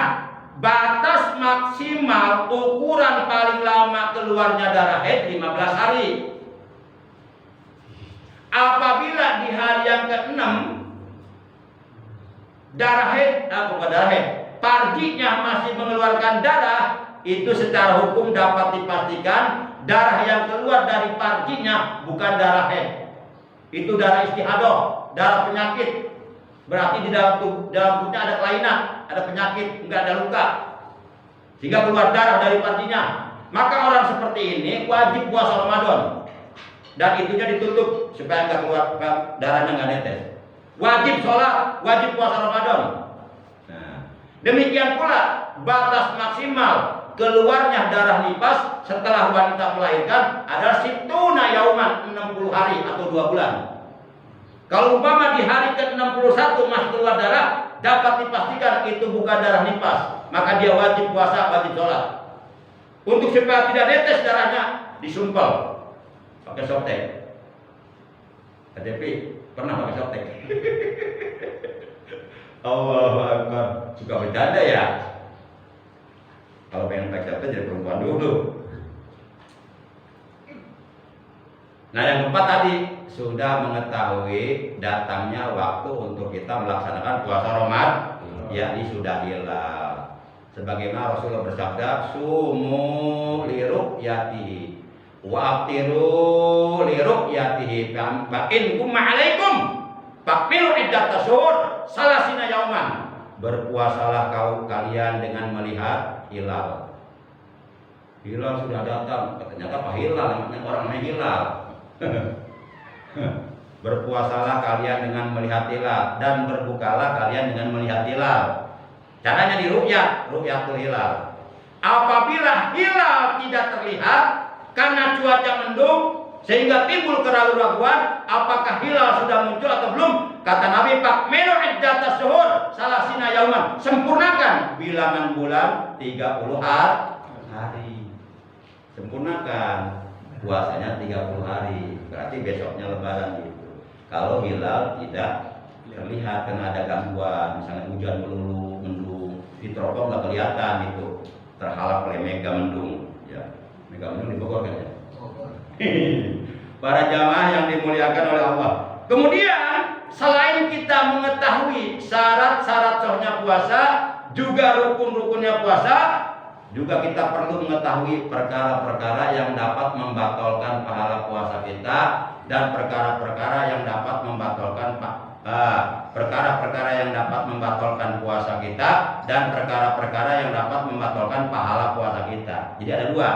batas maksimal ukuran paling lama keluarnya darah haid 15 hari. Apabila di hari yang ke-6 darah haid, parjinya masih mengeluarkan darah, itu secara hukum dapat dipastikan darah yang keluar dari parjinya bukan darah haid. Itu darah istihadah, darah penyakit. Berarti di dalam tubuhnya ada kelainan, ada penyakit, enggak ada luka. Sehingga keluar darah dari parjinya. Maka orang seperti ini wajib puasa Ramadan. Dan itunya ditutup supaya enggak keluar darahnya enggak netes. Wajib sholat, wajib puasa Ramadan. Nah, demikian pula batas maksimal keluarnya darah nifas setelah wanita melahirkan adalah situna yauman, 60 hari atau 2 bulan. Kalau umpama di hari ke-61 masih keluar darah, dapat dipastikan itu bukan darah nifas, maka dia wajib puasa, wajib sholat. Untuk supaya tidak netes darahnya, disumpel pakai softtek. KTP pernah pakai softtek? Allahu Akbar, suka bercanda ya. Kalau pengen pakai softtek jadi perempuan dulu. Nah yang keempat tadi sudah mengetahui datangnya waktu untuk kita melaksanakan puasa Ramadan, yakni sudah hilal. Sebagaimana Rasulullah bersabda, sumu liruqyatihi wa aftiru liruqyatihi fa in kum alaikum fakmilu iddat asyhur salasina yauman. Berpuasalah kalian dengan melihat hilal. Hilal sudah datang, ternyata apa hilal? Orang namanya hilal. Berpuasalah kalian dengan melihat hilal dan berbukalah kalian dengan melihat hilal. Caranya diru'yat, ru'yatul hilal. Apabila hilal tidak terlihat karena cuaca mendung sehingga timbul keraguan apakah hilal sudah muncul atau belum, kata Nabi fakmilu iddat asyhur salasina yauman, sempurnakan bilangan bulan 30 hari. Sempurnakan puasanya 30 hari. Berarti besoknya lebaran gitu. Kalau hilal tidak terlihat karena ada gangguan, misalnya hujan melulu, mendung, di teropong nggak kelihatan itu, terhalang oleh mega mendung. Ya, mega mendung di Bogor kan ya. Para jamaah yang dimuliakan oleh Allah. Kemudian selain kita mengetahui syarat-syarat sahnya puasa, juga rukun-rukunnya puasa, Juga kita perlu mengetahui perkara-perkara yang dapat membatalkan pahala puasa kita dan perkara-perkara yang dapat membatalkan perkara-perkara yang dapat membatalkan puasa kita dan perkara-perkara yang dapat membatalkan pahala puasa kita. Jadi ada dua.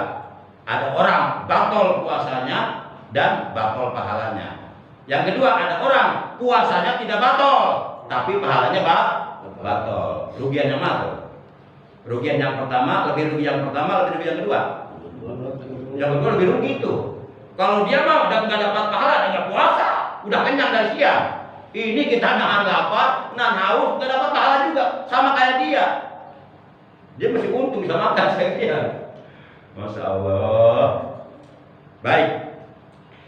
Ada orang batal puasanya dan batal pahalanya. Yang kedua ada orang puasanya tidak batal tapi pahalanya batal. Rugian yang mana? Rugian yang pertama, lebih rugi yang pertama, lebih rugi yang kedua. Yang kedua lebih rugi itu. Kalau dia mau dan nggak dapat pahala dengan puasa, udah kenyang dari siang. Ini kita nahan lapar, nahan haus, nggak dapat pahala juga, sama kayak dia. Dia masih untung bisa makan saya kira. Masya Allah. Baik.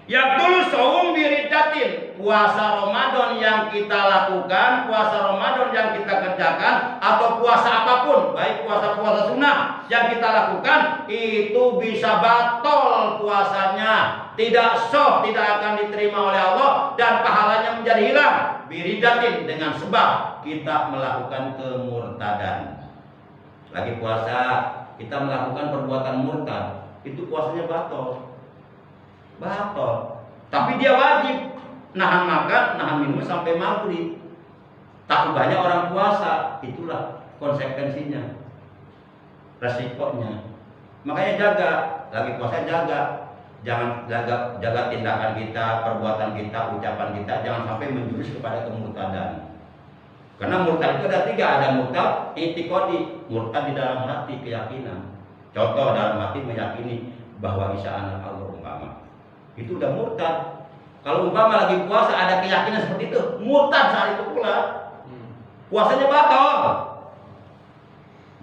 Yang dulu saum biridatin, puasa Ramadan yang kita lakukan, puasa Ramadan yang kita kerjakan, atau puasa apapun, baik puasa-puasa sunnah yang kita lakukan, itu bisa batal puasanya, tidak sah, tidak akan diterima oleh Allah, dan pahalanya menjadi hilang. Biridatin, dengan sebab kita melakukan kemurtadan. Lagi puasa, kita melakukan perbuatan murtad, itu puasanya batal. Tapi dia wajib nahan makan, nahan minum sampai maghrib. Tak banyak orang puasa, itulah konsekuensinya, resikonya. Makanya jaga, lagi puasa jaga, jangan jaga tindakan kita, perbuatan kita, ucapan kita, jangan sampai menjurus kepada kemurtadan. Karena murtad itu ada tiga, ada murtad i'tiqadi, murtad di dalam hati, keyakinan. Contoh, dalam hati meyakini bahwa Isa anak Allah umpama. Itu udah murtad. Kalau umpama lagi puasa ada keyakinan seperti itu, murtad saat itu pula. Puasanya batal.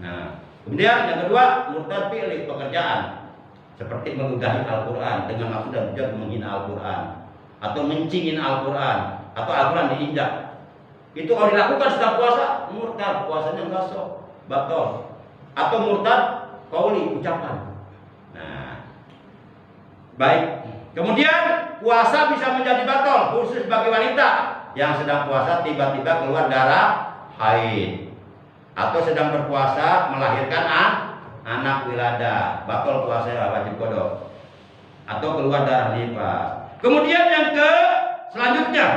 Nah, kemudian yang kedua, murtad fi'li, pekerjaan. Seperti meludahi Al-Qur'an dengan maksud dan tujuan menghina Al-Qur'an atau mencingin Al-Qur'an atau Al-Qur'an diinjak. Itu kalau dilakukan sedang puasa, murtad, puasanya enggak sah, batal. Atau murtad qauli, ucapan. Nah, baik. Kemudian puasa bisa menjadi batal khusus bagi wanita yang sedang puasa tiba-tiba keluar darah haid atau sedang berpuasa melahirkan anak wilada, batal puasanya, wajib qada, atau keluar darah nifas. Kemudian yang selanjutnya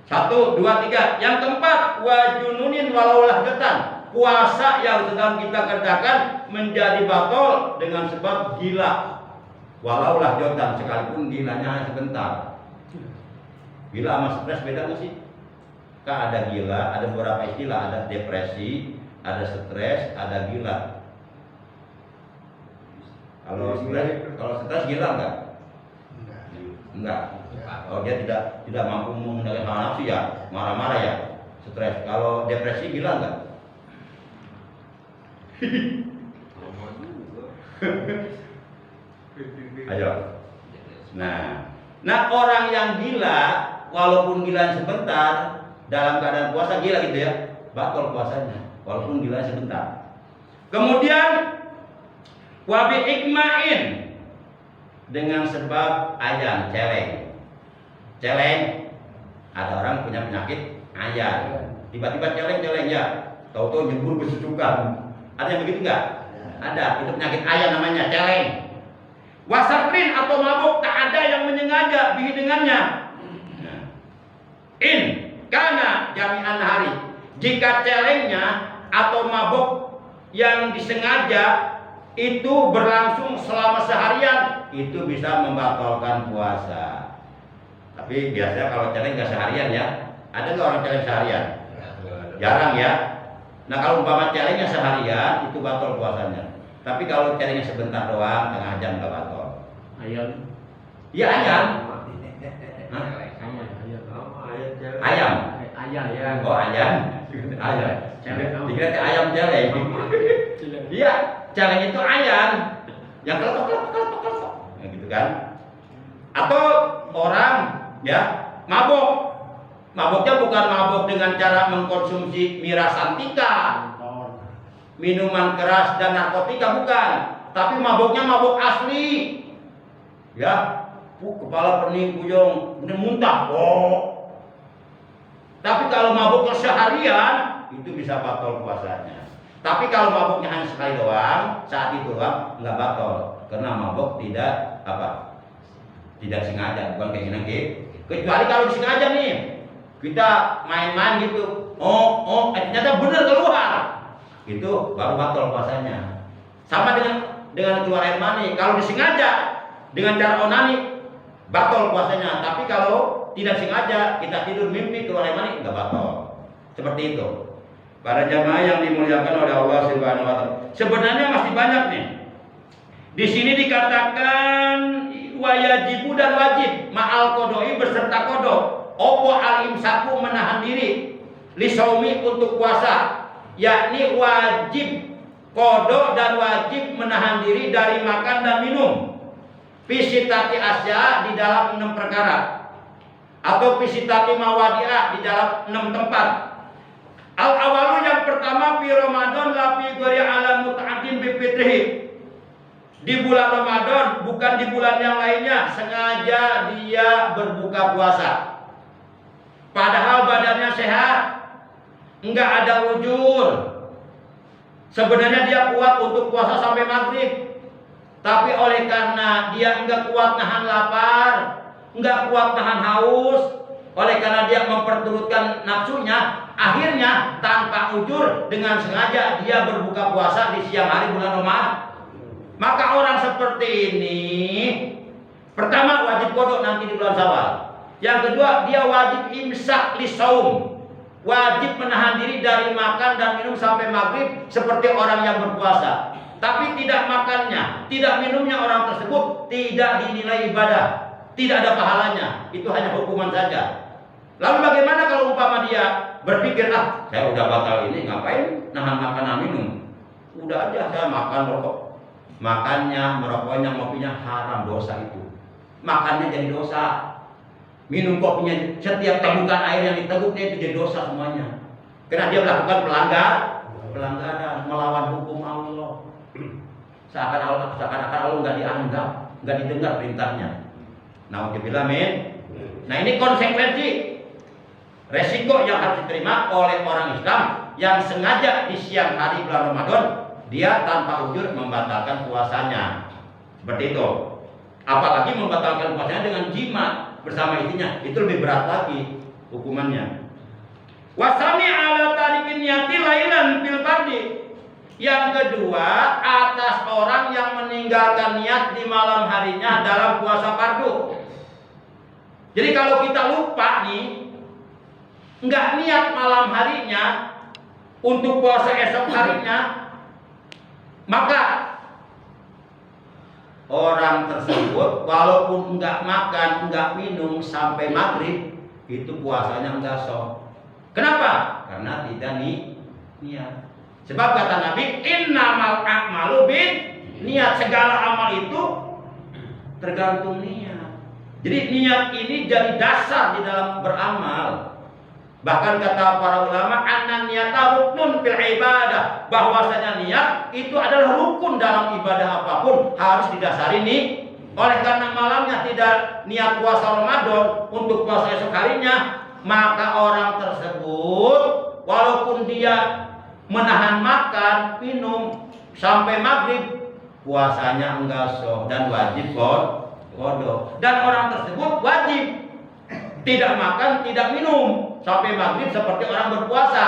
1, 2, 3. Yang keempat, wajununin walau lahjatan, puasa yang sedang kita kerjakan menjadi batal dengan sebab gila. Walau lahjatan, sekalipun gilanya sebentar. Gila sama stres beda nggak sih? Kan ada gila, ada beberapa istilah, ada depresi, ada stres, ada gila. Kalau stres gila enggak? Enggak. Kalau dia tidak mampu mengendalikan hawa nafsu ya marah-marah ya, stres. Kalau depresi gila enggak? Ayo. Nah orang yang gila, walaupun gila sebentar, dalam keadaan puasa gila gitu ya, batal puasanya, walaupun gila sebentar. Kemudian wabi ikmain, dengan sebab ayan, celeng. Ada orang punya penyakit ayan, tiba-tiba celeng ya, tahu-tahu nyebur kesusukan. Ada yang begitu enggak? Ada, itu penyakit ayan namanya, celeng. Wasakrin atau mabuk, tak ada yang menyengaja bihi dengannya. In karena jami'an hari, jika celengnya atau mabuk yang disengaja itu berlangsung selama seharian, itu bisa membatalkan puasa. Tapi biasanya kalau celeng nggak seharian ya, ada nggak orang celeng seharian? Jarang ya. Nah kalau umpama celengnya seharian, itu batal puasanya. Tapi kalau celengnya sebentar doang, tengah jam nggak batal. Ayam. Iya ayam. Ayam. Ayam. Oh ayam. Ayam. Dikira ayam celeng. Iya, celeng itu ayam. Yang kelepek. Ya, gitu kan. Atau orang ya mabuk. Mabuknya bukan mabuk dengan cara mengkonsumsi miras antika, minuman keras dan narkotika, bukan. Tapi mabuknya mabuk asli. Ya, kepala pening, puyeng, muntah. Oh. Tapi kalau mabuk seharian itu bisa batal puasanya. Tapi kalau mabuknya hanya sekali doang, saat itu doang, nggak batal. Karena mabuk tidak apa? Tidak sengaja, bukan keinginan kita. Kecuali kalau disengaja nih, kita main-main gitu. Ternyata benar keluar. Itu baru batal puasanya. Sama dengan keluar air mani. Kalau disengaja dengan cara onani, batal puasanya. Tapi kalau tidak sengaja kita tidur mimpi keluar air mani, nggak batal. Seperti itu. Para jamaah yang dimuliakan oleh Allah Subhanahu wa taala. Sebenarnya masih banyak nih. Di sini dikatakan wajibu dan wajib ma'al qodoi berserta kodok. Opo al imsaku menahan diri lisaumi untuk puasa, yakni wajib kodok dan wajib menahan diri dari makan dan minum. Pisitati asya di dalam 6 perkara, atau pisitati mawadi'ah di dalam 6 tempat. Al awalu yang pertama fi Ramadan la fi ghairi ala muta'addin bi fitrihi. Di bulan Ramadan, bukan di bulan yang lainnya, sengaja dia berbuka puasa. Padahal badannya sehat, enggak ada ujur. Sebenarnya dia kuat untuk puasa sampai maghrib, tapi oleh karena dia enggak kuat nahan lapar, enggak kuat nahan haus, oleh karena dia memperturutkan nafsunya, akhirnya tanpa ujur dengan sengaja dia berbuka puasa di siang hari bulan Ramadan. Maka orang seperti ini, pertama wajib kodok nanti di bulan Syawal. Yang kedua, dia wajib imsak lisaum, wajib menahan diri dari makan dan minum sampai maghrib seperti orang yang berpuasa. Tapi tidak makannya, tidak minumnya orang tersebut tidak dinilai ibadah, tidak ada pahalanya, itu hanya hukuman saja. Lalu bagaimana kalau umpama dia berpikir, saya udah batal ini, ngapain nahan makan dan minum? Udah aja saya makan rokok. Makannya, merokoknya, ngopinya haram, dosa itu. Makannya jadi dosa. Minum kopinya, setiap tegukan air yang diteguknya itu jadi dosa semuanya. Karena dia melakukan pelanggaran, melawan hukum Allah. Seakan-akan Allah nggak dianggap, nggak didengar perintahnya. Nauzubillah min. Nah ini konsekuensi resiko yang harus diterima oleh orang Islam yang sengaja di siang hari bulan Ramadan dia tanpa ujur membatalkan puasanya. Seperti itu. Apalagi membatalkan puasanya dengan jima bersama istrinya, itu lebih berat lagi hukumannya. Wasami ala tarikin niyati lailan fil fardi. Yang kedua, atas orang yang meninggalkan niat di malam harinya dalam puasa fardu. Jadi kalau kita lupa nih, nggak niat malam harinya untuk puasa esok harinya, maka orang tersebut walaupun enggak makan, enggak minum sampai maghrib, itu puasanya enggak sah. Kenapa? Karena tidak niat. Sebab kata Nabi, innamal a'malu bin niat, segala amal itu tergantung niat. Jadi niat ini jadi dasar di dalam beramal. Bahkan kata para ulama, anna niyata ruknun fil ibadah, bahwasanya niat itu adalah rukun dalam ibadah apapun, harus didasari nih. Oleh karena malamnya tidak niat puasa Ramadan untuk puasa esok harinya, maka orang tersebut walaupun dia menahan makan, minum sampai maghrib, puasanya enggak sah dan wajib qodho. Dan orang tersebut wajib tidak makan, tidak minum sampai maghrib seperti orang berpuasa.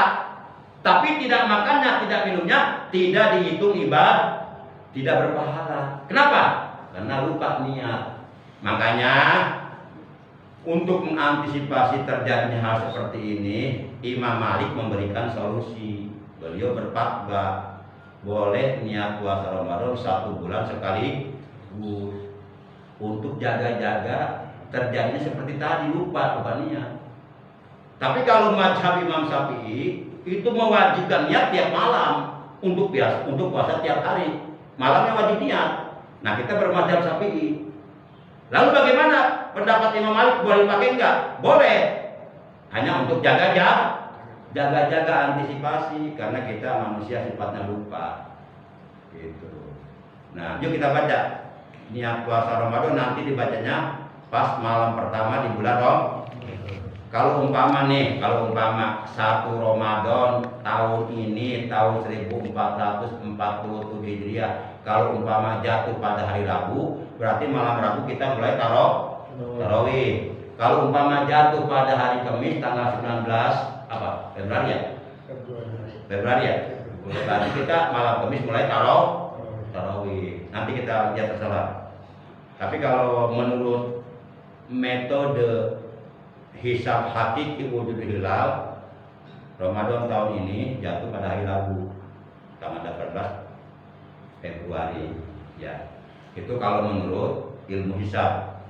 Tapi tidak makannya, tidak minumnya tidak dihitung ibadah, tidak berpahala. Kenapa? Karena lupa niat. Makanya untuk mengantisipasi terjadinya hal seperti ini, Imam Malik memberikan solusi. Beliau berfatwa boleh niat puasa Ramadan 1 bulan sekali untuk jaga-jaga terjadinya seperti tadi, lupa niat. Tapi kalau mazhab Imam Syafi'i itu mewajibkan niat tiap malam untuk puasa tiap hari. Malamnya wajib niat. Nah, kita bermazhab Syafi'i. Lalu bagaimana pendapat Imam Malik, boleh pakai enggak? Boleh. Hanya untuk jaga-jaga antisipasi, karena kita manusia sifatnya lupa. Gitu. Nah, yuk kita baca niat puasa Ramadan, nanti dibacanya pas malam pertama di bulan Kalau umpama 1 Ramadan tahun ini tahun 1447 Hijriah, kalau umpama jatuh pada hari Rabu, berarti malam Rabu kita mulai tarawih. Kalau umpama jatuh pada hari Kamis tanggal 19 Februari ya? Februari ya? Berarti kita malam Kamis mulai tarawih. Nanti kita lihat terserah. Tapi kalau menurut metode hisab hakiki wujud hilal, Ramadan tahun ini jatuh pada hari Rabu tanggal 18 Februari ya. Itu kalau menurut ilmu hisab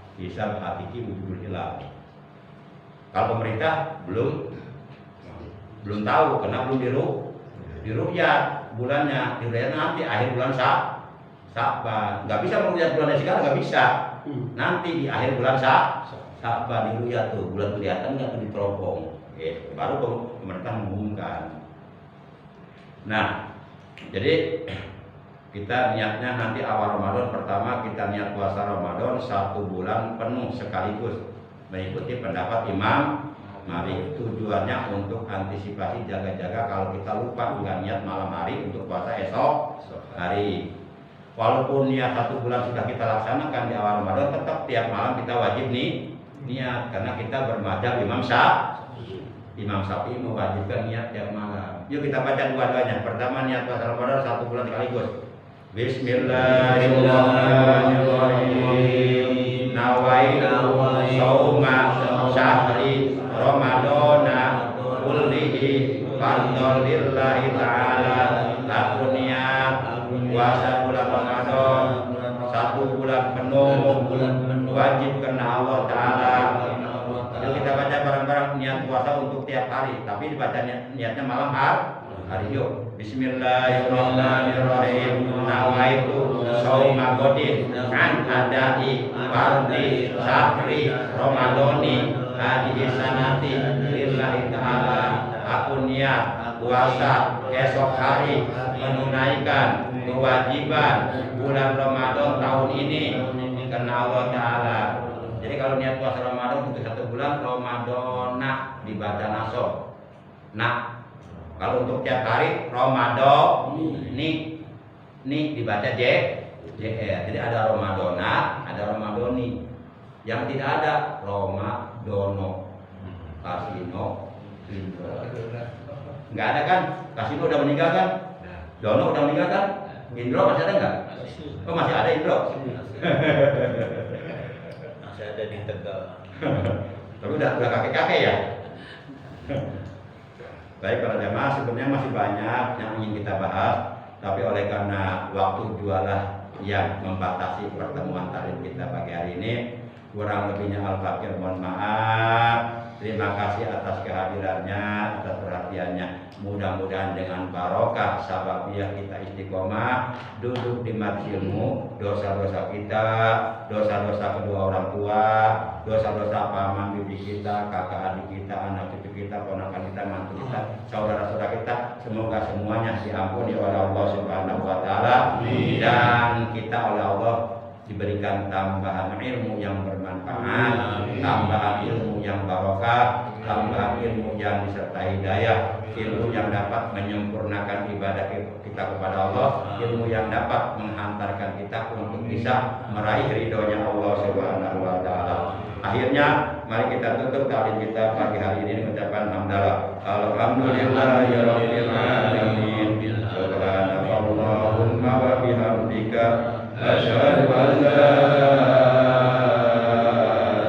hakiki wujud hilal. Kalau pemerintah belum tahu karena belum diru'yat bulannya. Diru'yat nanti akhir bulan Sya'ban. Enggak bisa meru'yat bulannya sekarang, enggak bisa. Nanti di akhir bulan Sya'ban diru'yat tuh, bulan kelihatan enggak diteropong. Baru pemerintah mengumumkan. Nah, jadi kita niatnya nanti awal Ramadan pertama kita niat puasa Ramadan 1 bulan penuh sekaligus mengikuti pendapat Imam Malik. Tujuannya untuk antisipasi jaga-jaga kalau kita lupa nggak niat malam hari untuk puasa esok hari. Walaupun niat 1 bulan sudah kita laksanakan di awal Ramadan, tetap tiap malam kita wajib niat karena kita bermadzhab Imam Syafi'i mewajibkan niat tiap malam. Yuk kita baca dua-duanya. Pertama niat puasa Ramadan 1 bulan sekaligus. Bismillahirrahmanirrahim. Nawaitu shauma syahri Ramadana kullihi fardhon lillahi ta'ala. Aku niat puasa bulan Ramadan 1 bulan penuh wajib karena Allah Ta'ala. Yuk kita baca bareng-bareng niat puasa untuk tiap hari, tapi dibaca niatnya malam hari. Yuk. Bismillahirrahmanirrahim. Nawaitu shauma ghadin an adai fardhi syahri ramadhani hadhihi sanati lillahi ta'ala. Aku niat puasa esok hari menunaikan kewajiban bulan Ramadan tahun ini karena Allah Ta'ala. Jadi kalau niat puasa Ramadan untuk 1 bulan Ramadana dibaca nasab. Nah, kalau untuk tiap hari Ramadan ni dibaca JR. Jadi ada Ramadana, ada Ramadoni. Yang tidak ada Ramadono. Kasino, Indro. Enggak ada kan? Kasino udah meninggal kan? Dono udah meninggal kan? Indro masih ada enggak? Oh, masih ada Indro. Masih ada di Tegal. Tapi udah kakek-kakek ya. Baik para jamaah, sebenarnya masih banyak yang ingin kita bahas, tapi oleh karena waktu jualah yang membatasi pertemuan taklim kita pagi hari ini, kurang lebihnya Al-Fakir mohon maaf. Terima kasih atas kehadirannya, atas perhatiannya. Mudah-mudahan dengan barokah sababiyah kita istiqomah duduk di majlis ilmu, dosa-dosa kita, dosa-dosa kedua orang tua, dosa-dosa paman bibi kita, kakak adik kita, anak cucu kita, ponakan kita, mantu kita, saudara-saudara kita, semoga semuanya diampuni oleh Allah Subhanahu wa taala dan kita oleh Allah diberikan tambahan ilmu yang bermanfaat, tambahan ilmu yang barokah, tambahan ilmu yang disertai hidayah, ilmu yang dapat menyempurnakan ibadah kita kepada Allah, ilmu yang dapat menghantarkan kita untuk bisa meraih ridhonya Allah Subhanahu wa taala. Akhirnya mari kita tutup taklim kita pagi hari ini dengan ucapan hamdalah. Alhamdulillahirabbil alamin. Subhanallahumma wa bihamdika asyhadu an la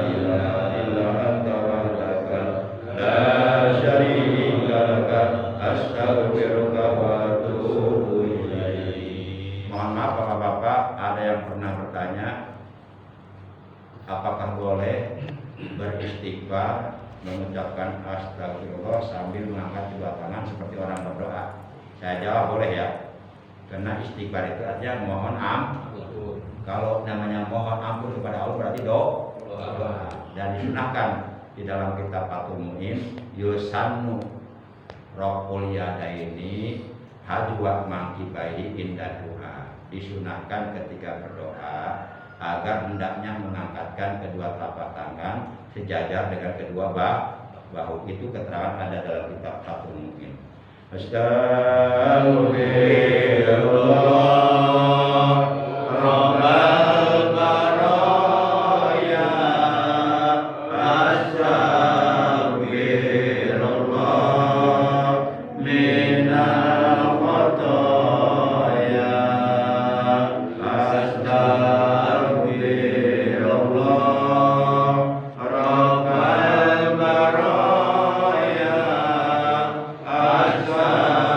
ilaha illa anta wahdaka la syarika laka astaghfiruka wa atubu ilaik. Mohon maaf Bapak-bapak, ada yang pernah bertanya apakah boleh beristighfar mengucapkan astagfirullah sambil mengangkat kedua tangan seperti orang berdoa? Saya jawab boleh ya. Karena istighfar itu artinya mohon ampun. Kalau namanya mohon ampun kepada Allah berarti doa. Dan disunahkan di dalam kitab Fathul Mu'in yusannu raf'ul yadaini hadwa mangkibaihi inda du'a. Disunahkan ketika berdoa agar hendaknya mengangkatkan kedua telapak tangan sejajar dengan kedua bahwa itu keterangan ada dalam kitab Fathul Mu'in. Astagfirullah Rabbal baraya Astagfirullah minal khotoya Astagfirullah Rabbal baraya Astagfirullah